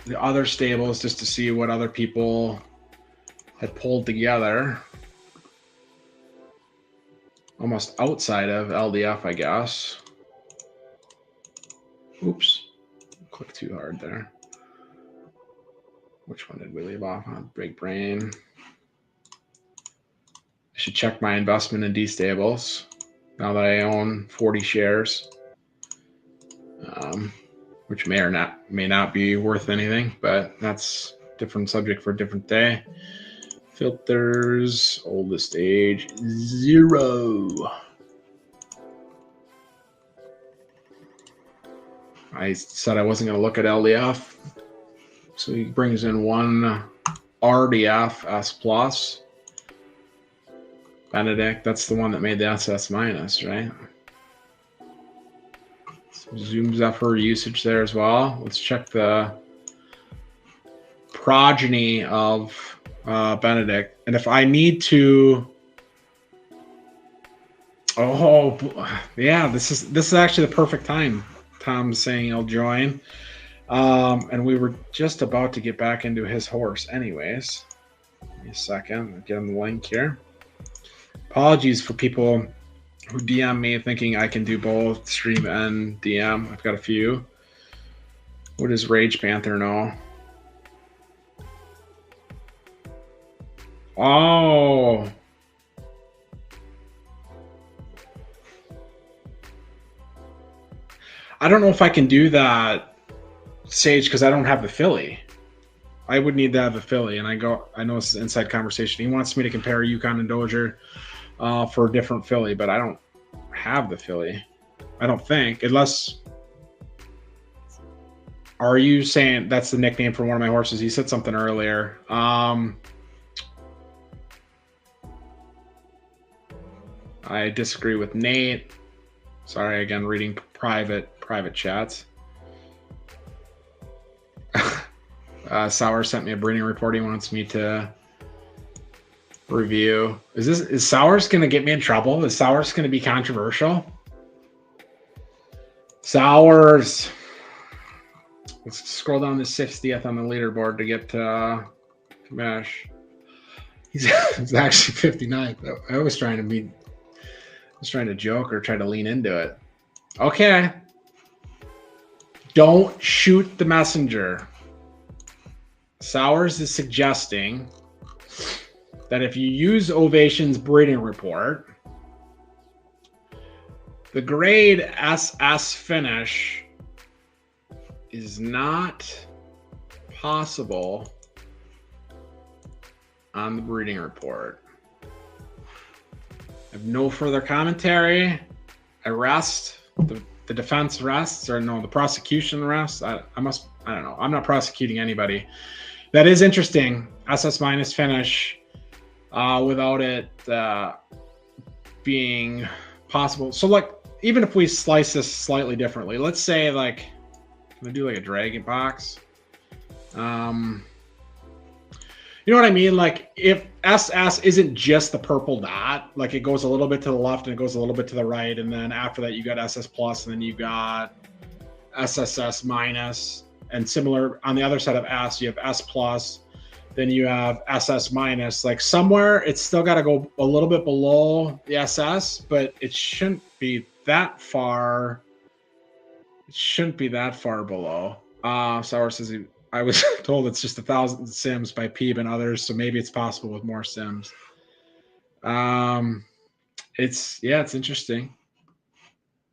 the other stables just to see what other people had pulled together, almost outside of LDF, I guess. Oops, click too hard there. Which one did we leave off on? Big brain. I should check my investment in D stables now that I own 40 shares, which may not be worth anything, but that's a different subject for a different day. Filters, oldest age, 0. I said I wasn't going to look at LDF. So he brings in one RDF S plus. Benedict, that's the one that made the SS minus, right? Zoom Zephyr usage there as well. Let's check the progeny of Benedict. And if I need to, oh yeah, this is actually the perfect time. Tom's saying he'll join. And we were just about to get back into his horse anyways. Give me a second. I'll get him the link here. Apologies for people who DM me thinking I can do both stream and DM. I've got a few. What does Rage Panther know? Oh. I don't know if I can do that, Sage, because I don't have the filly. I would need to have the filly, and I know this is an inside conversation. He wants me to compare Yukon and Dozier for a different filly, but I don't have the filly. I don't think, unless. Are you saying that's the nickname for one of my horses? He said something earlier. I disagree with Nate. Sorry, again, reading private chats. Sauer sent me a breeding report he wants me to review. Is Sauer's going to get me in trouble? Is Sauer's going to be controversial? Sauer's. Let's scroll down to 60th on the leaderboard to get to Kamash. He's actually 59th. I was trying to joke or try to lean into it. Okay. Don't shoot the messenger. Sowers is suggesting that if you use Ovation's breeding report, the grade SS finish is not possible on the breeding report. I have no further commentary. I rest. The the defense rests, or no, the prosecution rests. I don't know. I'm not prosecuting anybody. That is interesting. SS minus finish without it being possible. So like, even if we slice this slightly differently, let's say like, I'm gonna do like a dragon box. You know what I mean? Like if SS isn't just the purple dot, like it goes a little bit to the left and it goes a little bit to the right. And then after that, you got SS plus, and then you got SSS minus, and similar on the other side of S, you have S plus, then you have SS minus. Like somewhere it's still got to go a little bit below the SS, but it shouldn't be that far. It shouldn't be that far below. Sour says I was told it's just 1,000 sims by Peeb and others, so maybe it's possible with more sims. It's interesting.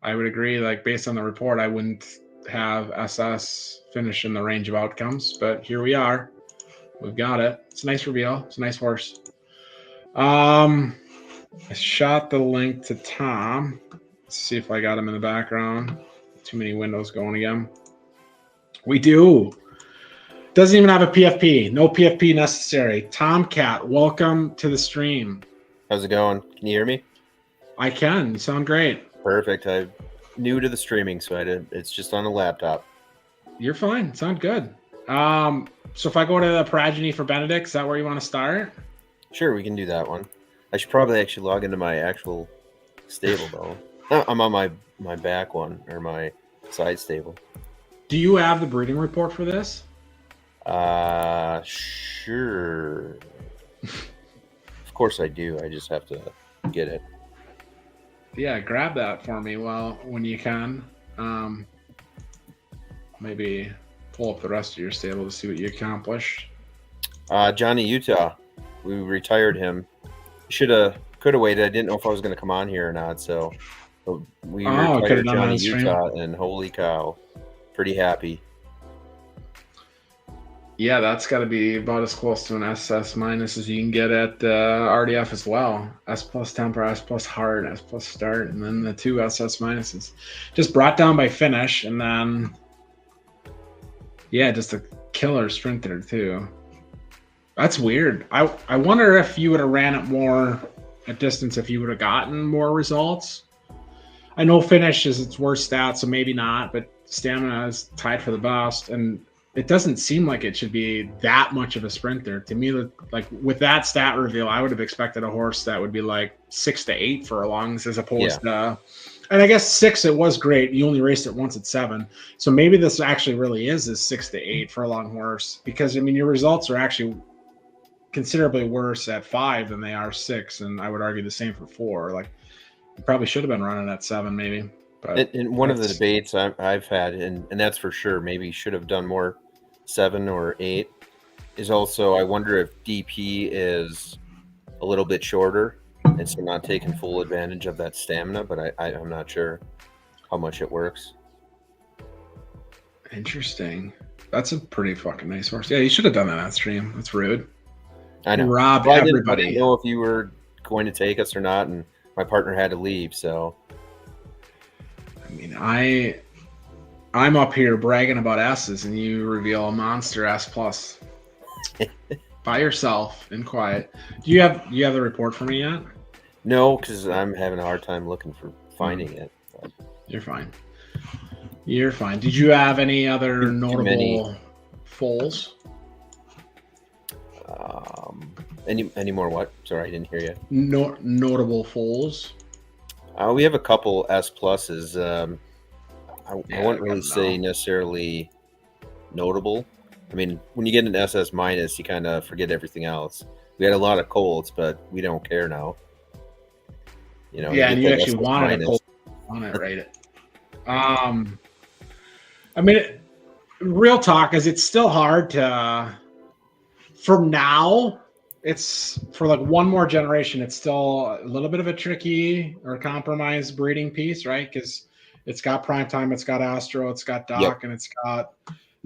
I would agree. Like based on the report, I wouldn't have SS finish in the range of outcomes, but here we are. We've got it. It's a nice reveal. It's a nice horse. I shot the link to Tom. Let's see if I got him in the background. Too many windows going again. We do. Doesn't even have a PFP. No PFP necessary. Tomcat, welcome to the stream. How's it going? Can you hear me? I can. You sound great. Perfect. I'm new to the streaming, so it's just on a laptop. You're fine. Sound good. So if I go to the progeny for Benedict, is that where you want to start? Sure, we can do that one. I should probably actually log into my actual stable, though. I'm on my back one, or my side stable. Do you have the breeding report for this? Sure. Of course I do. I just have to get it. Yeah, grab that for me when you can. Maybe pull up the rest of your stable to see what you accomplished. Johnny Utah, we retired him. Could have waited. I didn't know if I was going to come on here or not, so we retired Johnny Utah, and holy cow, pretty happy. Yeah, that's got to be about as close to an SS minus as you can get at RDF as well. S plus temper, S plus heart, S plus start, and then the 2 SS minuses. Just brought down by finish, and then, yeah, just a killer sprinter too. That's weird. I wonder if you would have ran it more at distance, if you would have gotten more results. I know finish is its worst stat, so maybe not, but stamina is tied for the best, and it doesn't seem like it should be that much of a sprinter. To me, like with that stat reveal, I would have expected a horse that would be like 6 to 8 furlongs as opposed to, and I guess 6, it was great. You only raced it once at 7. So maybe this actually really is a 6 to 8 furlong horse, because I mean, your results are actually considerably worse at 5 than they are 6. And I would argue the same for 4. Like you probably should have been running at 7 maybe. But in one of the debates I've had, and that's for sure, maybe should have done more 7 or 8, is also I wonder if DP is a little bit shorter and so not taking full advantage of that stamina, but I'm not sure how much it works. Interesting. That's a pretty fucking nice horse. Yeah, you should have done that on stream. That's rude. I know. Rob everybody. I didn't know if you were going to take us or not, and my partner had to leave, so. I mean, I'm up here bragging about S's, and you reveal a monster S plus by yourself in quiet. Do you have the report for me yet? No, because I'm having a hard time looking for finding it. But. You're fine. You're fine. Did you have any other notable foals? Any more what? Sorry, I didn't hear you. Notable foals. We have a couple S pluses. I wouldn't really say necessarily notable. I mean, when you get an SS minus, you kind of forget everything else. We had a lot of colds, but we don't care now. You know. Yeah, and you actually wanted a cold on it, right? I mean, real talk is it's still hard to. For now, it's for like one more generation. It's still a little bit of a tricky or compromised breeding piece, right? Because it's got Primetime, it's got Astro, it's got Doc, and it's got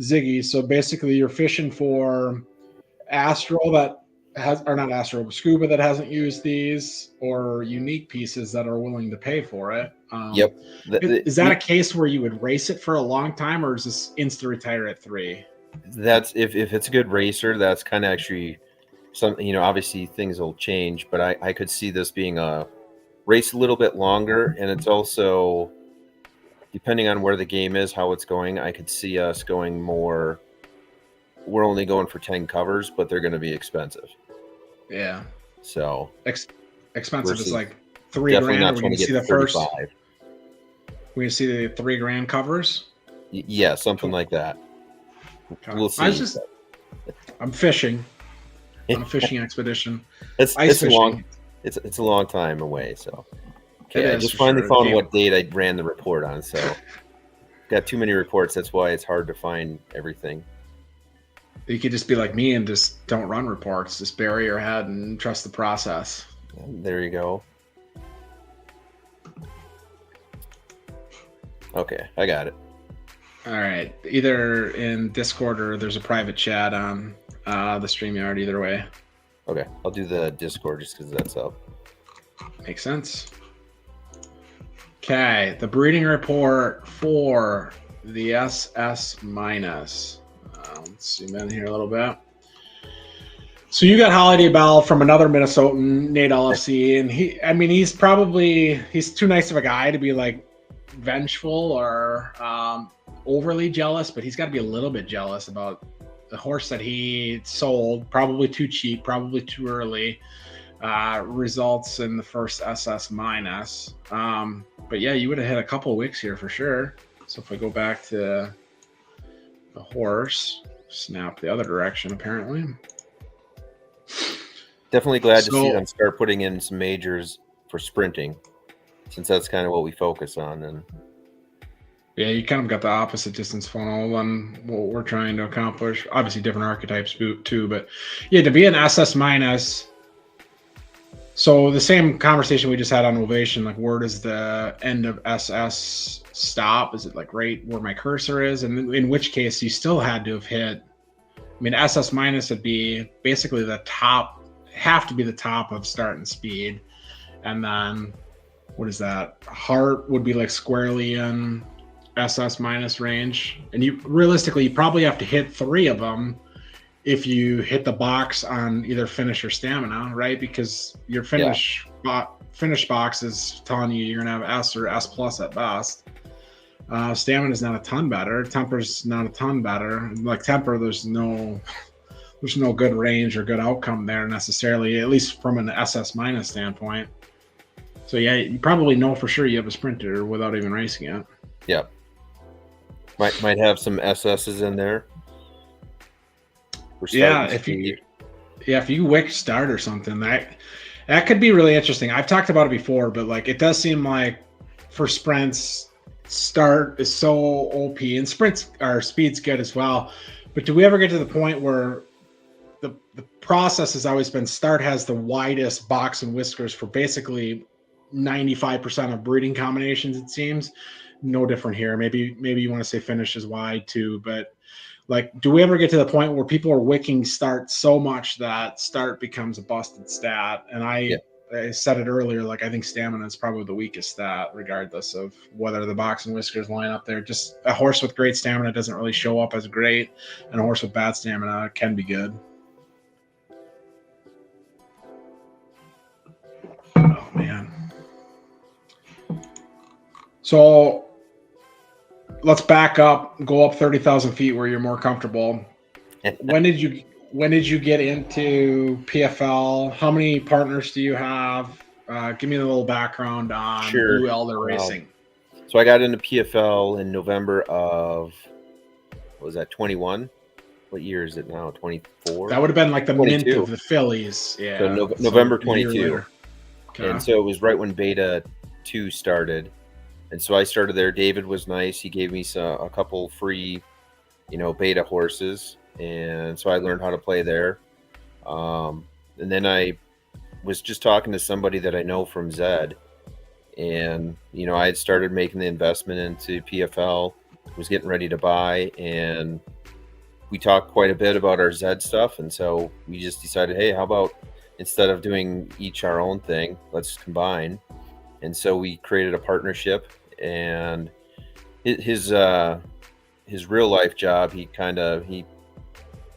Ziggy. So basically, you're fishing for Astro that has, or not Astro, Scuba that hasn't used these, or unique pieces that are willing to pay for it. Yep. Is that a case where you would race it for a long time, or is this insta retire at 3? That's if it's a good racer, that's kind of actually something, obviously things will change, but I could see this being a race a little bit longer. And it's also, depending on where the game is, how it's going, I could see us going more. We're only going for 10 covers, but they're going to be expensive. Yeah. So expensive is like $3 definitely grand. not Are we trying gonna to see get the first? 35. We gonna see the $3 grand covers? Yeah, something like that. Okay. We'll see. I'm fishing on a fishing expedition. It's fishing. It's a long time away. So Okay, I just finally found what date I ran the report on. So got too many reports. That's why it's hard to find everything. You could just be like me and just don't run reports. Just bury your head and trust the process. There you go. Okay, I got it. All right. Either in Discord or there's a private chat on the StreamYard. Either way. Okay, I'll do the Discord just because that's up. Makes sense. Okay, the breeding report for the SS minus. Let's zoom in here a little bit. So you got Holiday Bell from another Minnesotan, Nate LFC, and he's too nice of a guy to be like vengeful or overly jealous, but he's got to be a little bit jealous about the horse that he sold, probably too cheap, probably too early. Results in the first SS minus. But yeah, you would have hit a couple of wicks here for sure. So if I go back to the horse, snap the other direction apparently. Definitely glad to see them start putting in some majors for sprinting, since that's kind of what we focus on. And yeah, you kind of got the opposite distance funnel on what we're trying to accomplish. Obviously different archetypes too, but yeah, to be an SS minus. So the same conversation we just had on Ovation, like where does the end of SS stop? Is it like right where my cursor is? And in which case you still had to have hit, I mean, SS minus would be basically the top, have to be the top of start and speed. And then what is that? Heart would be like squarely in SS minus range. And you realistically, you probably have to hit 3 of them if you hit the box on either finish or stamina, right? Because your finish box is telling you you're gonna have S or S plus at best. Stamina is not a ton better. Temper's not a ton better. Like temper, there's no good range or good outcome there necessarily, at least from an SS minus standpoint. So yeah, you probably know for sure you have a sprinter without even racing it. Yeah, might have some SSs in there. Yeah, if you wick start or something, that could be really interesting. I've talked about it before, but like it does seem like for sprints, start is so OP, and sprints or speed's good as well. But do we ever get to the point where the process has always been start has the widest box and whiskers for basically 95% of breeding combinations? It seems no different here. Maybe you want to say finish is wide too, but like, do we ever get to the point where people are wicking start so much that start becomes a busted stat? And I said it earlier, like I think stamina is probably the weakest stat, regardless of whether the box and whiskers line up there. Just a horse with great stamina doesn't really show up as great, and a horse with bad stamina can be good. Oh man. So let's back up, go up 30,000 feet where you're more comfortable. When did you get into PFL? How many partners do you have? Give me a little background on Blue Elder Racing. So I got into PFL in November of, what was that, 21? What year is it now? 24? That would have been like the 22. mint of the Fillies. Yeah. So November 22. Okay. And so it was right when Beta 2 started. And so I started there. David was nice. He gave me a couple free, beta horses. And so I learned how to play there. And then I was just talking to somebody that I know from Zed. And, I had started making the investment into PFL, was getting ready to buy. And we talked quite a bit about our Zed stuff, and so we just decided, hey, how about instead of doing each our own thing, let's combine. And so we created a partnership, and his real life job, he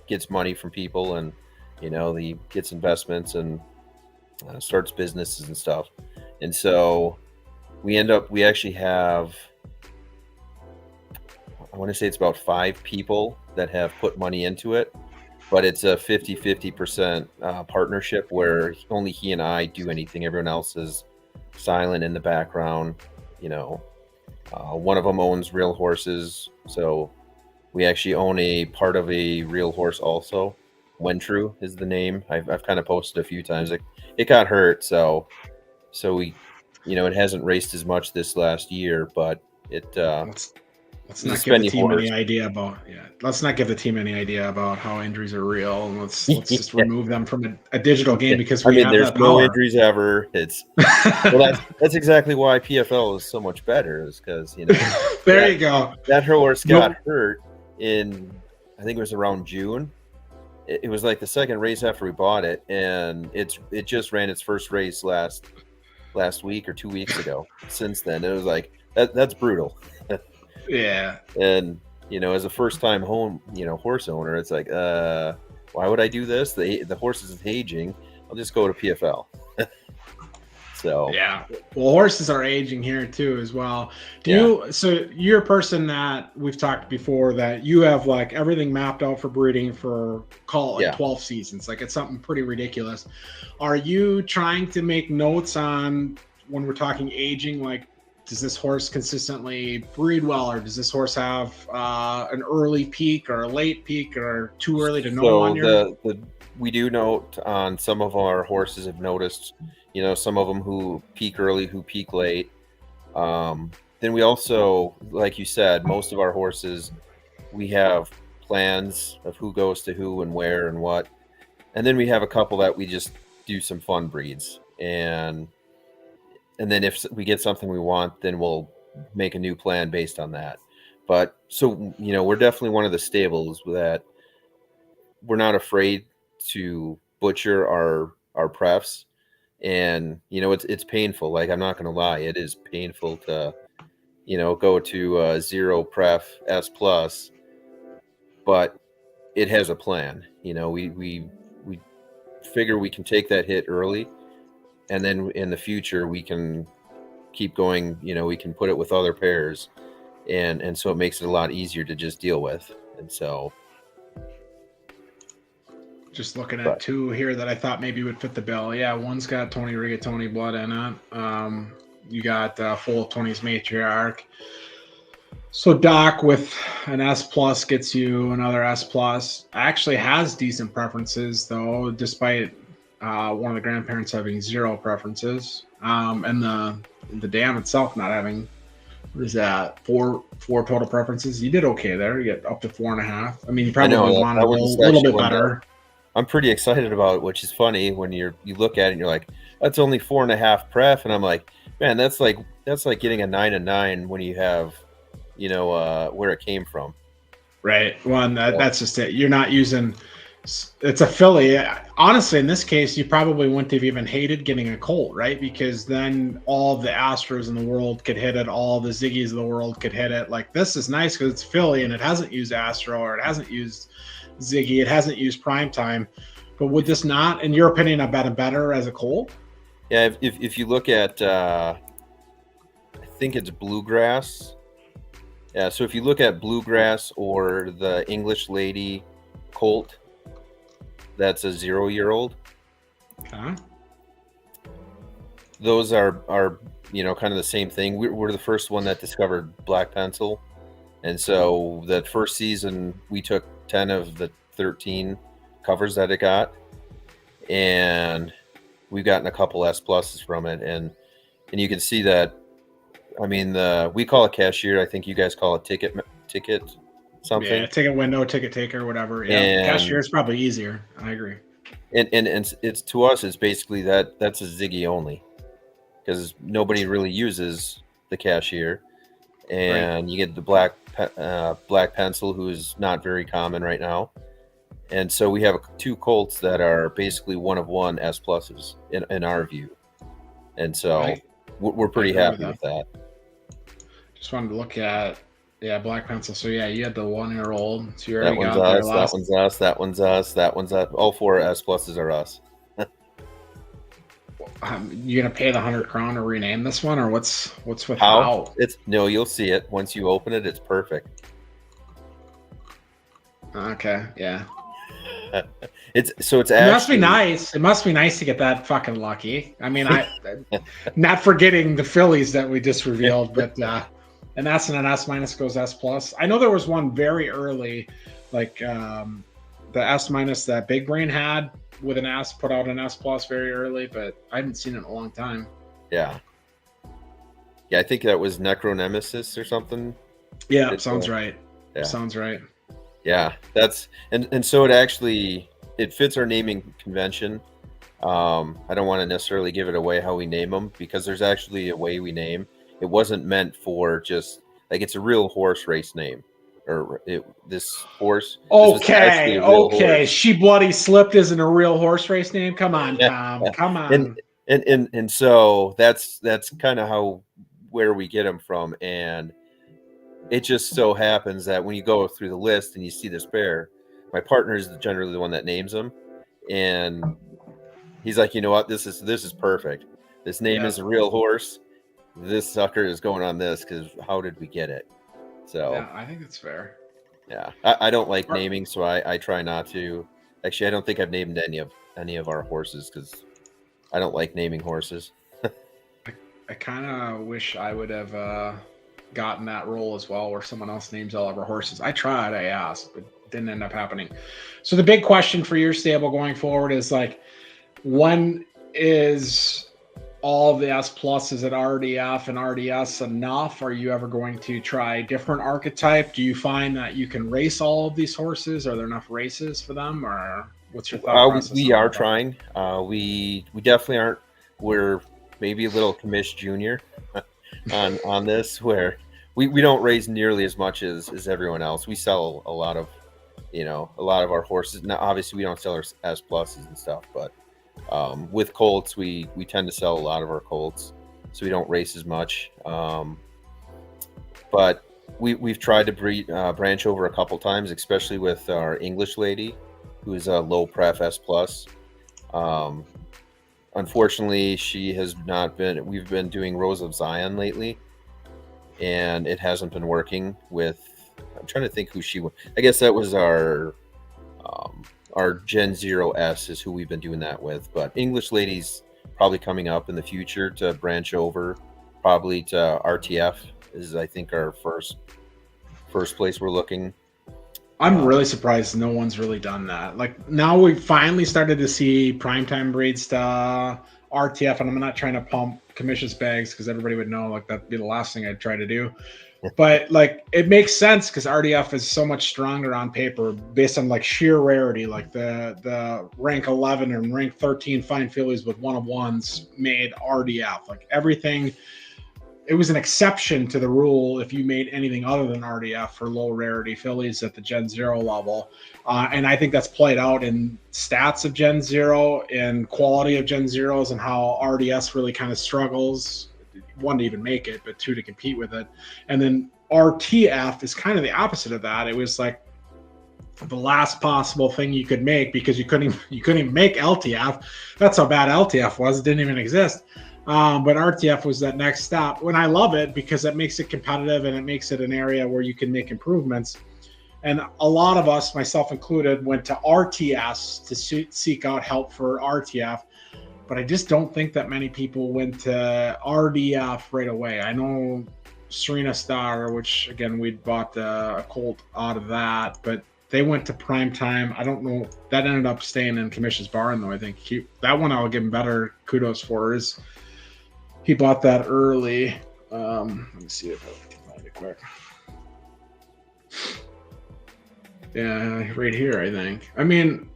gets money from people, and he gets investments and starts businesses and stuff. And so we actually have, I want to say it's about 5 people that have put money into it, but it's a 50% partnership where only he and I do anything. Everyone else is silent in the background. One of them owns real horses, so we actually own a part of a real horse also. When True is the name. I've kind of posted a few times. It got hurt, so we, it hasn't raced as much this last year, but it. Let's not give the team any idea about. Yeah, let's not give the team any idea about how injuries are real. And let's just remove them from a digital game, because there's no injuries ever. It's that's exactly why PFL is so much better, is because there you go. That horse got hurt in, I think it was around June. It was like the second race after we bought it, and it just ran its first race last week or 2 weeks ago. Since then, it was like that's brutal. Yeah. And as a first time horse owner, it's like, why would I do this? The horse is aging. I'll just go to PFL. So yeah, well, horses are aging here too as well. So you're a person that we've talked before that you have like everything mapped out for breeding for 12 seasons. Like, it's something pretty ridiculous. Are you trying to make notes on, when we're talking aging, like, does this horse consistently breed well, or does this horse have an early peak or a late peak, or too early to know on your? We do note on some of our horses, have noticed, some of them who peak early, who peak late. Then we also, like you said, most of our horses, we have plans of who goes to who and where and what. And then we have a couple that we just do some fun breeds. And then if we get something we want, then we'll make a new plan based on that. But so, we're definitely one of the stables that we're not afraid to butcher our prefs. And, it's painful. Like, I'm not going to lie. It is painful to, go to 0 pref S plus, but it has a plan. We figure we can take that hit early, and then in the future we can keep going. We can put it with other pairs, and so it makes it a lot easier to just deal with. And so, just looking at 2 here that I thought maybe would fit the bill. Yeah, one's got Tony Rigatoni blood in it. You got full Tony's matriarch. So Doc with an S plus gets you another S plus. Actually has decent preferences though, despite one of the grandparents having 0 preferences, and the dam itself not having, what is that, 4 total preferences. You did okay there. You get up to 4.5. I mean, you probably wanted a little bit better. I'm pretty excited about it, which is funny when you look at it and you're like, that's only 4.5 pref, and I'm like, man, that's like getting a 9 and 9 when you have, where it came from. Right. Well, and that's just it. You're not using. It's a filly. Honestly, in this case, you probably wouldn't have even hated getting a colt, right? Because then all the Astros in the world could hit it, all the Ziggies of the world could hit it. Like, this is nice because it's filly and it hasn't used Astro, or it hasn't used Ziggy, it hasn't used Primetime. But would this not, in your opinion, have been better as a colt? Yeah, if you look at, I think it's Bluegrass. Yeah, so if you look at Bluegrass or the English Lady colt, that's a 0-year-old. Okay. Those are kind of the same thing. We're the first one that discovered Black Pencil, and so that first season we took 10 of the 13 covers that it got, and we've gotten a couple S pluses from it, and you can see that. I mean, we call it cashier. I think you guys call it ticket something. Yeah, ticket window, ticket taker, whatever. Yeah, cashier is probably easier. I agree. And it's, to us, it's basically that's a Ziggy only, because nobody really uses the cashier, and you get the black pencil, who's not very common right now. And so we have 2 colts that are basically one of one S pluses in our view. And so we're pretty happy with that. Just wanted to look at, black pencil. So yeah, you had the 1-year-old. So you That already one's got us. That one's us. That one's us. That one's us. All 4 S pluses are us. You gonna pay the 100 crown to rename this one, or what's with how? No, you'll see it once you open it. It's perfect. Okay, yeah. It's actually, it must be nice. It must be nice to get that fucking lucky. I mean, I not forgetting the Fillies that we just revealed, but an S and an S minus goes S plus. I know there was one very early, like the S minus that Big Brain had with an S, put out an S plus very early, but I haven't seen it in a long time. Yeah, I think that was Necronemesis or something. Yeah, sounds right. Yeah. Sounds right. Yeah, that's and so it fits our naming convention. I don't want to necessarily give it away how we name them, because there's actually a way we name. It wasn't meant for just like, it's a real horse race name, or this horse. Okay, horse. She Bloody Slipped isn't a real horse race name. Come on, Tom. Come on. And so that's kind of where we get them from. And it just so happens that when you go through the list and you see this pair, my partner is generally the one that names them, and he's like, you know what, this is perfect. This name is a real horse. This sucker is going on this, because how did we get it? So yeah, I think it's fair. Yeah, I don't like naming, so I try not to. Actually, I don't think I've named any of our horses, because I don't like naming horses. I kind of wish I would have gotten that role as well, where someone else names all of our horses. I tried, I asked, but didn't end up happening. So the big question for your stable going forward is, like, when is all the S pluses at RDF and RDS enough? Are you ever going to try different archetype? Do you find that you can race all of these horses? Are there enough races for them, or what's your thought process? We are trying. We definitely aren't. We're maybe a little commish junior on this, where we don't raise nearly as much as everyone else. We sell a lot of our horses. Now, obviously, we don't sell our S pluses and stuff, but with colts, we tend to sell a lot of our colts, so we don't race as much. But we've tried to branch over a couple times, especially with our English lady, who is a low pref S plus. Unfortunately, she has not been. We've been doing Rose of Zion lately, and it hasn't been working with. I'm trying to think who she was. I guess that was our Gen 0S is who we've been doing that with. But English Lady's probably coming up in the future to branch over, probably to RTF is, I think, our first place we're looking. I'm really surprised no one's really done that. Like, now we've finally started to see primetime breeds to RTF, and I'm not trying to pump commissions bags, because everybody would know, like, that'd be the last thing I'd try to do. But, like, it makes sense, because RDF is so much stronger on paper based on, like, sheer rarity. Like the rank 11 and rank 13 fine fillies with 1-of-1s made RDF. Like, everything, it was an exception to the rule if you made anything other than RDF for low rarity fillies at the Gen 0 level. And I think that's played out in stats of Gen 0 and quality of Gen 0s, and how RDS really kind of struggles, one, to even make it, but two, to compete with it. And then RTF is kind of the opposite of that. It was like the last possible thing you could make, because you couldn't even make LTF. That's how bad LTF was. It didn't even exist. But RTF was that next stop. When I love it, because it makes it competitive, and it makes it an area where you can make improvements. And a lot of us, myself included, went to RTS to seek out help for RTF. But I just don't think that many people went to RDF right away. I know Serena Star, which, again, we'd bought a colt out of that, but they went to Primetime. I don't know. That ended up staying in Commission's Barn, though. I think that one I'll give him better kudos for. He bought that early. Let me see if I can find it quick. Yeah, right here, I think. I mean,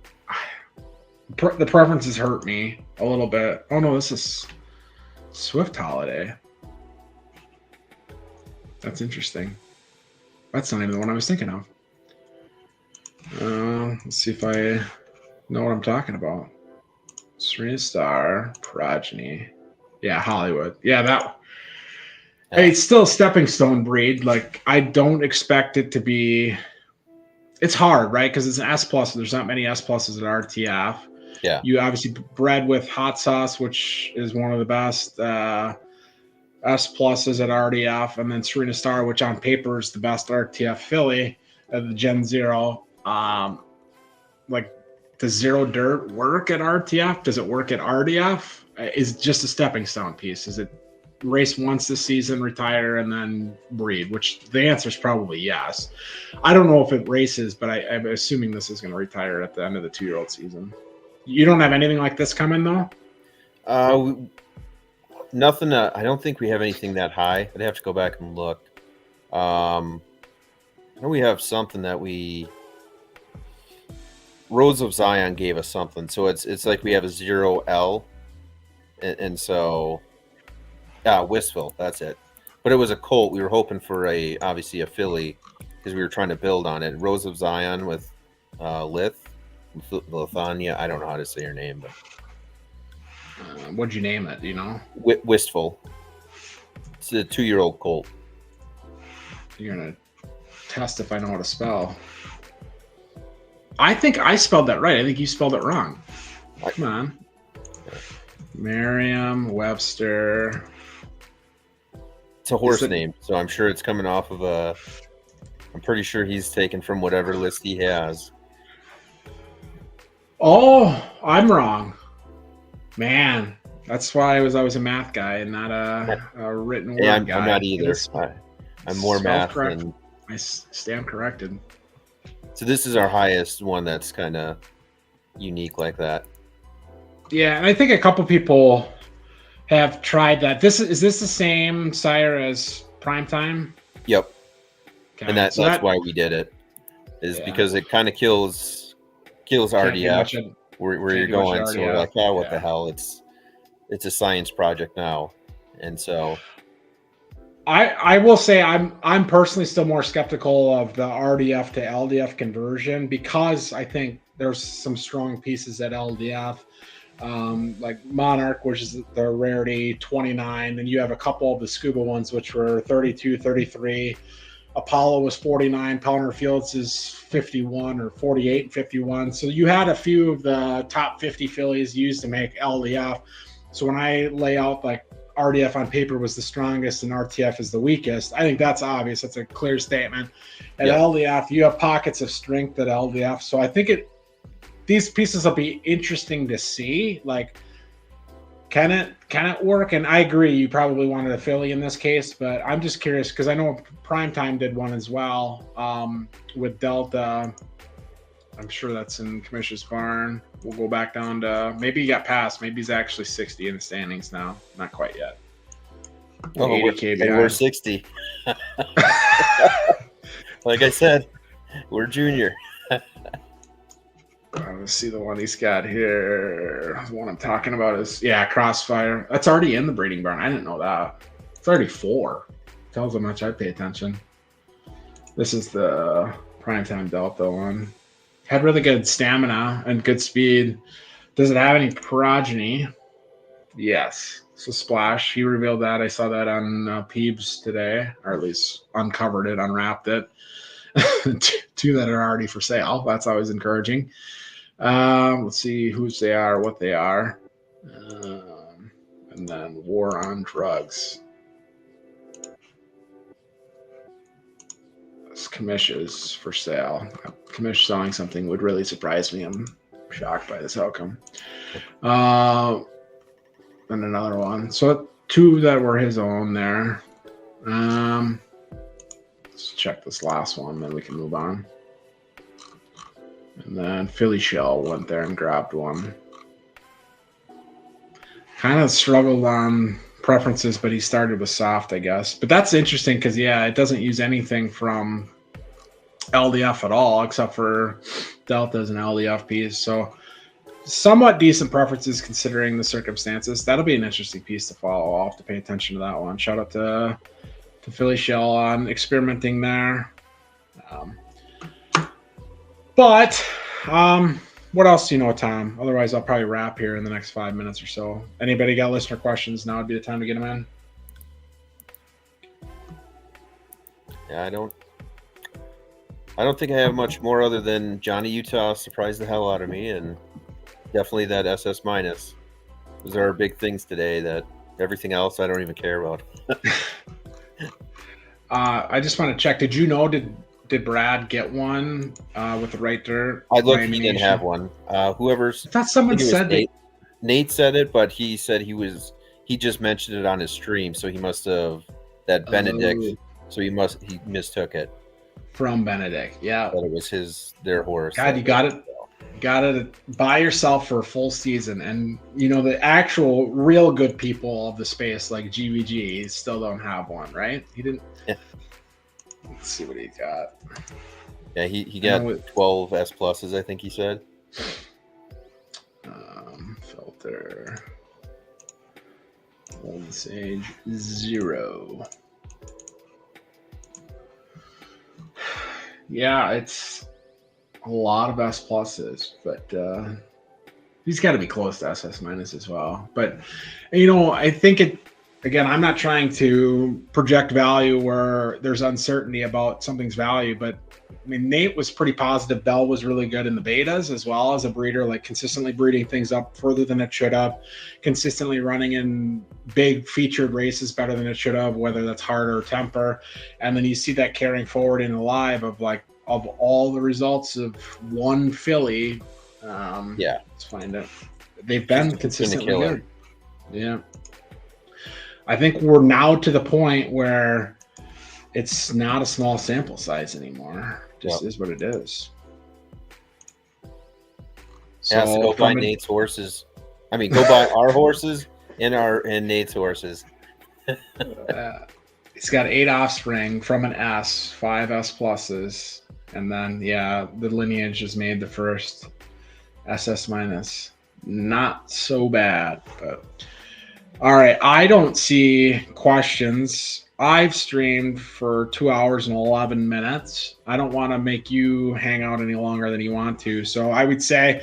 the preferences hurt me a little bit. Oh, no, this is Swift Holiday. That's interesting. That's not even the one I was thinking of. Let's see if I know what I'm talking about. Serena Star, Progeny. Yeah, Hollywood. Yeah, that. Yeah. It's still a stepping stone breed. Like, I don't expect it to be. It's hard, right? Because it's an S plus. There's not many S pluses at RTF. Yeah. You obviously bred with Hot Sauce, which is one of the best S pluses at RDF, and then Serena Star, which on paper is the best RTF filly at the Gen Zero. Like, does Zero Dirt work at RTF? Does it work at RDF? Is just a stepping stone piece? Is it race once this season, retire, and then breed? Which the answer is probably yes. I don't know if it races, but I'm assuming this is going to retire at the end of the 2-year-old season. You don't have anything like this coming though? Nothing. I don't think we have anything that high. I'd have to go back and look. I know we have something that Rose of Zion gave us something, so it's like we have a 0L, and so Wistful, that's it. But it was a colt. We were hoping for obviously a filly because we were trying to build on it. Rose of Zion with Lithania. I don't know how to say her name, but What'd you name it? Do you know? Wistful. It's a 2-year-old colt. You're gonna test if I know how to spell. I think I spelled that right. I think you spelled it wrong. Come on. Merriam-Webster. It's a horse name, so I'm sure it's coming off of I'm pretty sure he's taken from whatever list he has. Oh, I'm wrong. Man, that's why I was a math guy and not a written word guy. I'm not either. I'm more math than... I stand corrected. So this is our highest one that's kind of unique like that. Yeah, and I think a couple people have tried that. Is this the same sire as Primetime? Yep. Okay. And that's why we did it. Because it kind of kills RDF where you're going. So we're like, what the hell? It's a science project now. And so I will say I'm personally still more skeptical of the RDF to LDF conversion because I think there's some strong pieces at LDF, like Monarch, which is the rarity 29. Then you have a couple of the Scuba ones, which were 32, 33. Apollo was 49. Pelner Fields is 51 or 48 and 51. So you had a few of the top 50 fillies used to make LDF. So when I lay out like RDF on paper was the strongest and RTF is the weakest, I think that's obvious. That's a clear statement. At LDF, you have pockets of strength at LDF. So I think these pieces will be interesting to see. Like, can it work? And I agree, you probably wanted a filly in this case, but I'm just curious because I know Primetime did one as well with Delta. I'm sure that's in Commissioner's Barn. We'll go back down to maybe he got passed. Maybe he's actually 60 in the standings now. Not quite yet. We're 60. Like I said, we're junior. Let's see the one he's got here. The one I'm talking about is Crossfire. That's already in the breeding barn. I didn't know that. It's already 4. Tells how much I pay attention. This is the Primetime Delta one. Had really good stamina and good speed. Does it have any progeny? Yes. So Splash, he revealed that. I saw that on Peebs today, or at least uncovered it, unwrapped it. 2 that are already for sale. That's always encouraging. Let's see whose they are, what they are. And then War on Drugs. Commissions for sale. Commish selling something would really surprise me. I'm shocked by this outcome. And another one. So 2 that were his own there. Let's check this last one, then we can move on. And then Philly Shell went there and grabbed one. Kind of struggled on preferences, but he started with soft, I guess. But that's interesting because, it doesn't use anything from LDF at all, except for Delta as an LDF piece. So somewhat decent preferences considering the circumstances. That'll be an interesting piece to follow. I'll have to pay attention to that one. Shout out to the Philly shell on, experimenting there. But what else do you know, Tom? Otherwise, I'll probably wrap here in the next 5 minutes or so. Anybody got listener questions? Now would be the time to get them in. Yeah, I don't think I have much more other than Johnny Utah surprised the hell out of me, and definitely that SS minus. Those are our big things today. That everything else I don't even care about. I just want to check. Did you know? Did Brad get one with the right dirt? I looked. He didn't have one. I thought someone said Nate. Nate said it, but he said he just mentioned it on his stream, so he must have that Benedict. Oh. So he mistook it From Benedict. Yeah. that it was their horse. God, you got it. Got to buy yourself for a full season. And, the actual real good people of the space, like GVG, still don't have one, right? He didn't. Yeah. Let's see what he got. Yeah, he got 12 S pluses, I think he said. Filter. Golden Sage 0. Yeah, it's a lot of S pluses, but he's got to be close to SS minus as well. But I think again, I'm not trying to project value where there's uncertainty about something's value, but I mean, Nate was pretty positive. Bell was really good in the betas as well as a breeder, like consistently breeding things up further than it should have, consistently running in big featured races better than it should have, whether that's hard or temper. And then you see that carrying forward in the live of all the results of one filly. Let's find it. They've been consistently good. Yeah. I think we're now to the point where it's not a small sample size anymore. Just is what it is. So go buy Nate's horses. I mean, go buy our horses and Nate's horses. It's got 8 offspring from an S, 5 S pluses, and then the lineage has made the first SS minus. Not so bad, but all right. I don't see questions. I've streamed for 2 hours and 11 minutes. I don't want to make you hang out any longer than you want to. So I would say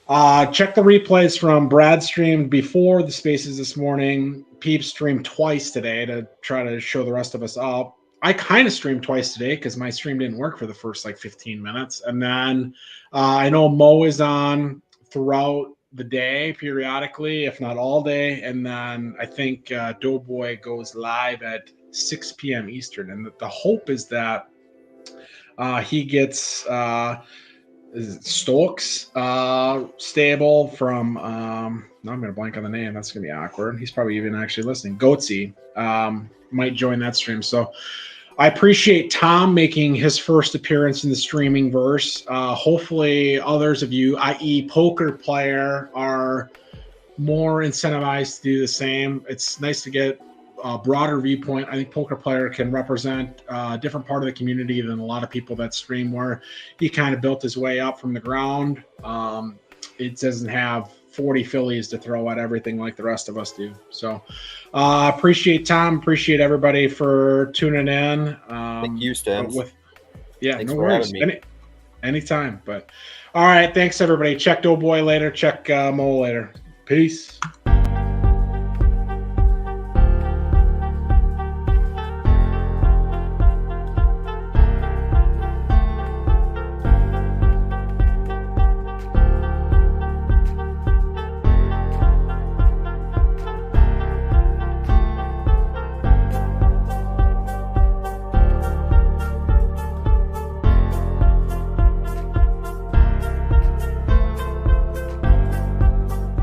check the replays from Brad streamed before the spaces this morning. Peep streamed twice today to try to show the rest of us up. I kind of streamed twice today because my stream didn't work for the first 15 minutes. And then I know Mo is on throughout the day periodically, if not all day. And then I think Doughboy goes live at 6 p.m. Eastern. And the hope is that he gets Stokes stable from, now I'm going to blank on the name. That's going to be awkward. He's probably even actually listening. Goatsy might join that stream. So I appreciate Tom making his first appearance in the streaming verse. Hopefully others of you, i.e. poker player, are more incentivized to do the same. It's nice to get a broader viewpoint. I think poker player can represent a different part of the community than a lot of people that stream, where he kind of built his way up from the ground. It doesn't have 40 fillies to throw at everything like the rest of us do. So appreciate Tom, appreciate everybody for tuning in. Thank you, Stans. Thanks no worries. Anytime. But all right, thanks everybody. Check Doughboy later, check Mo later. Peace.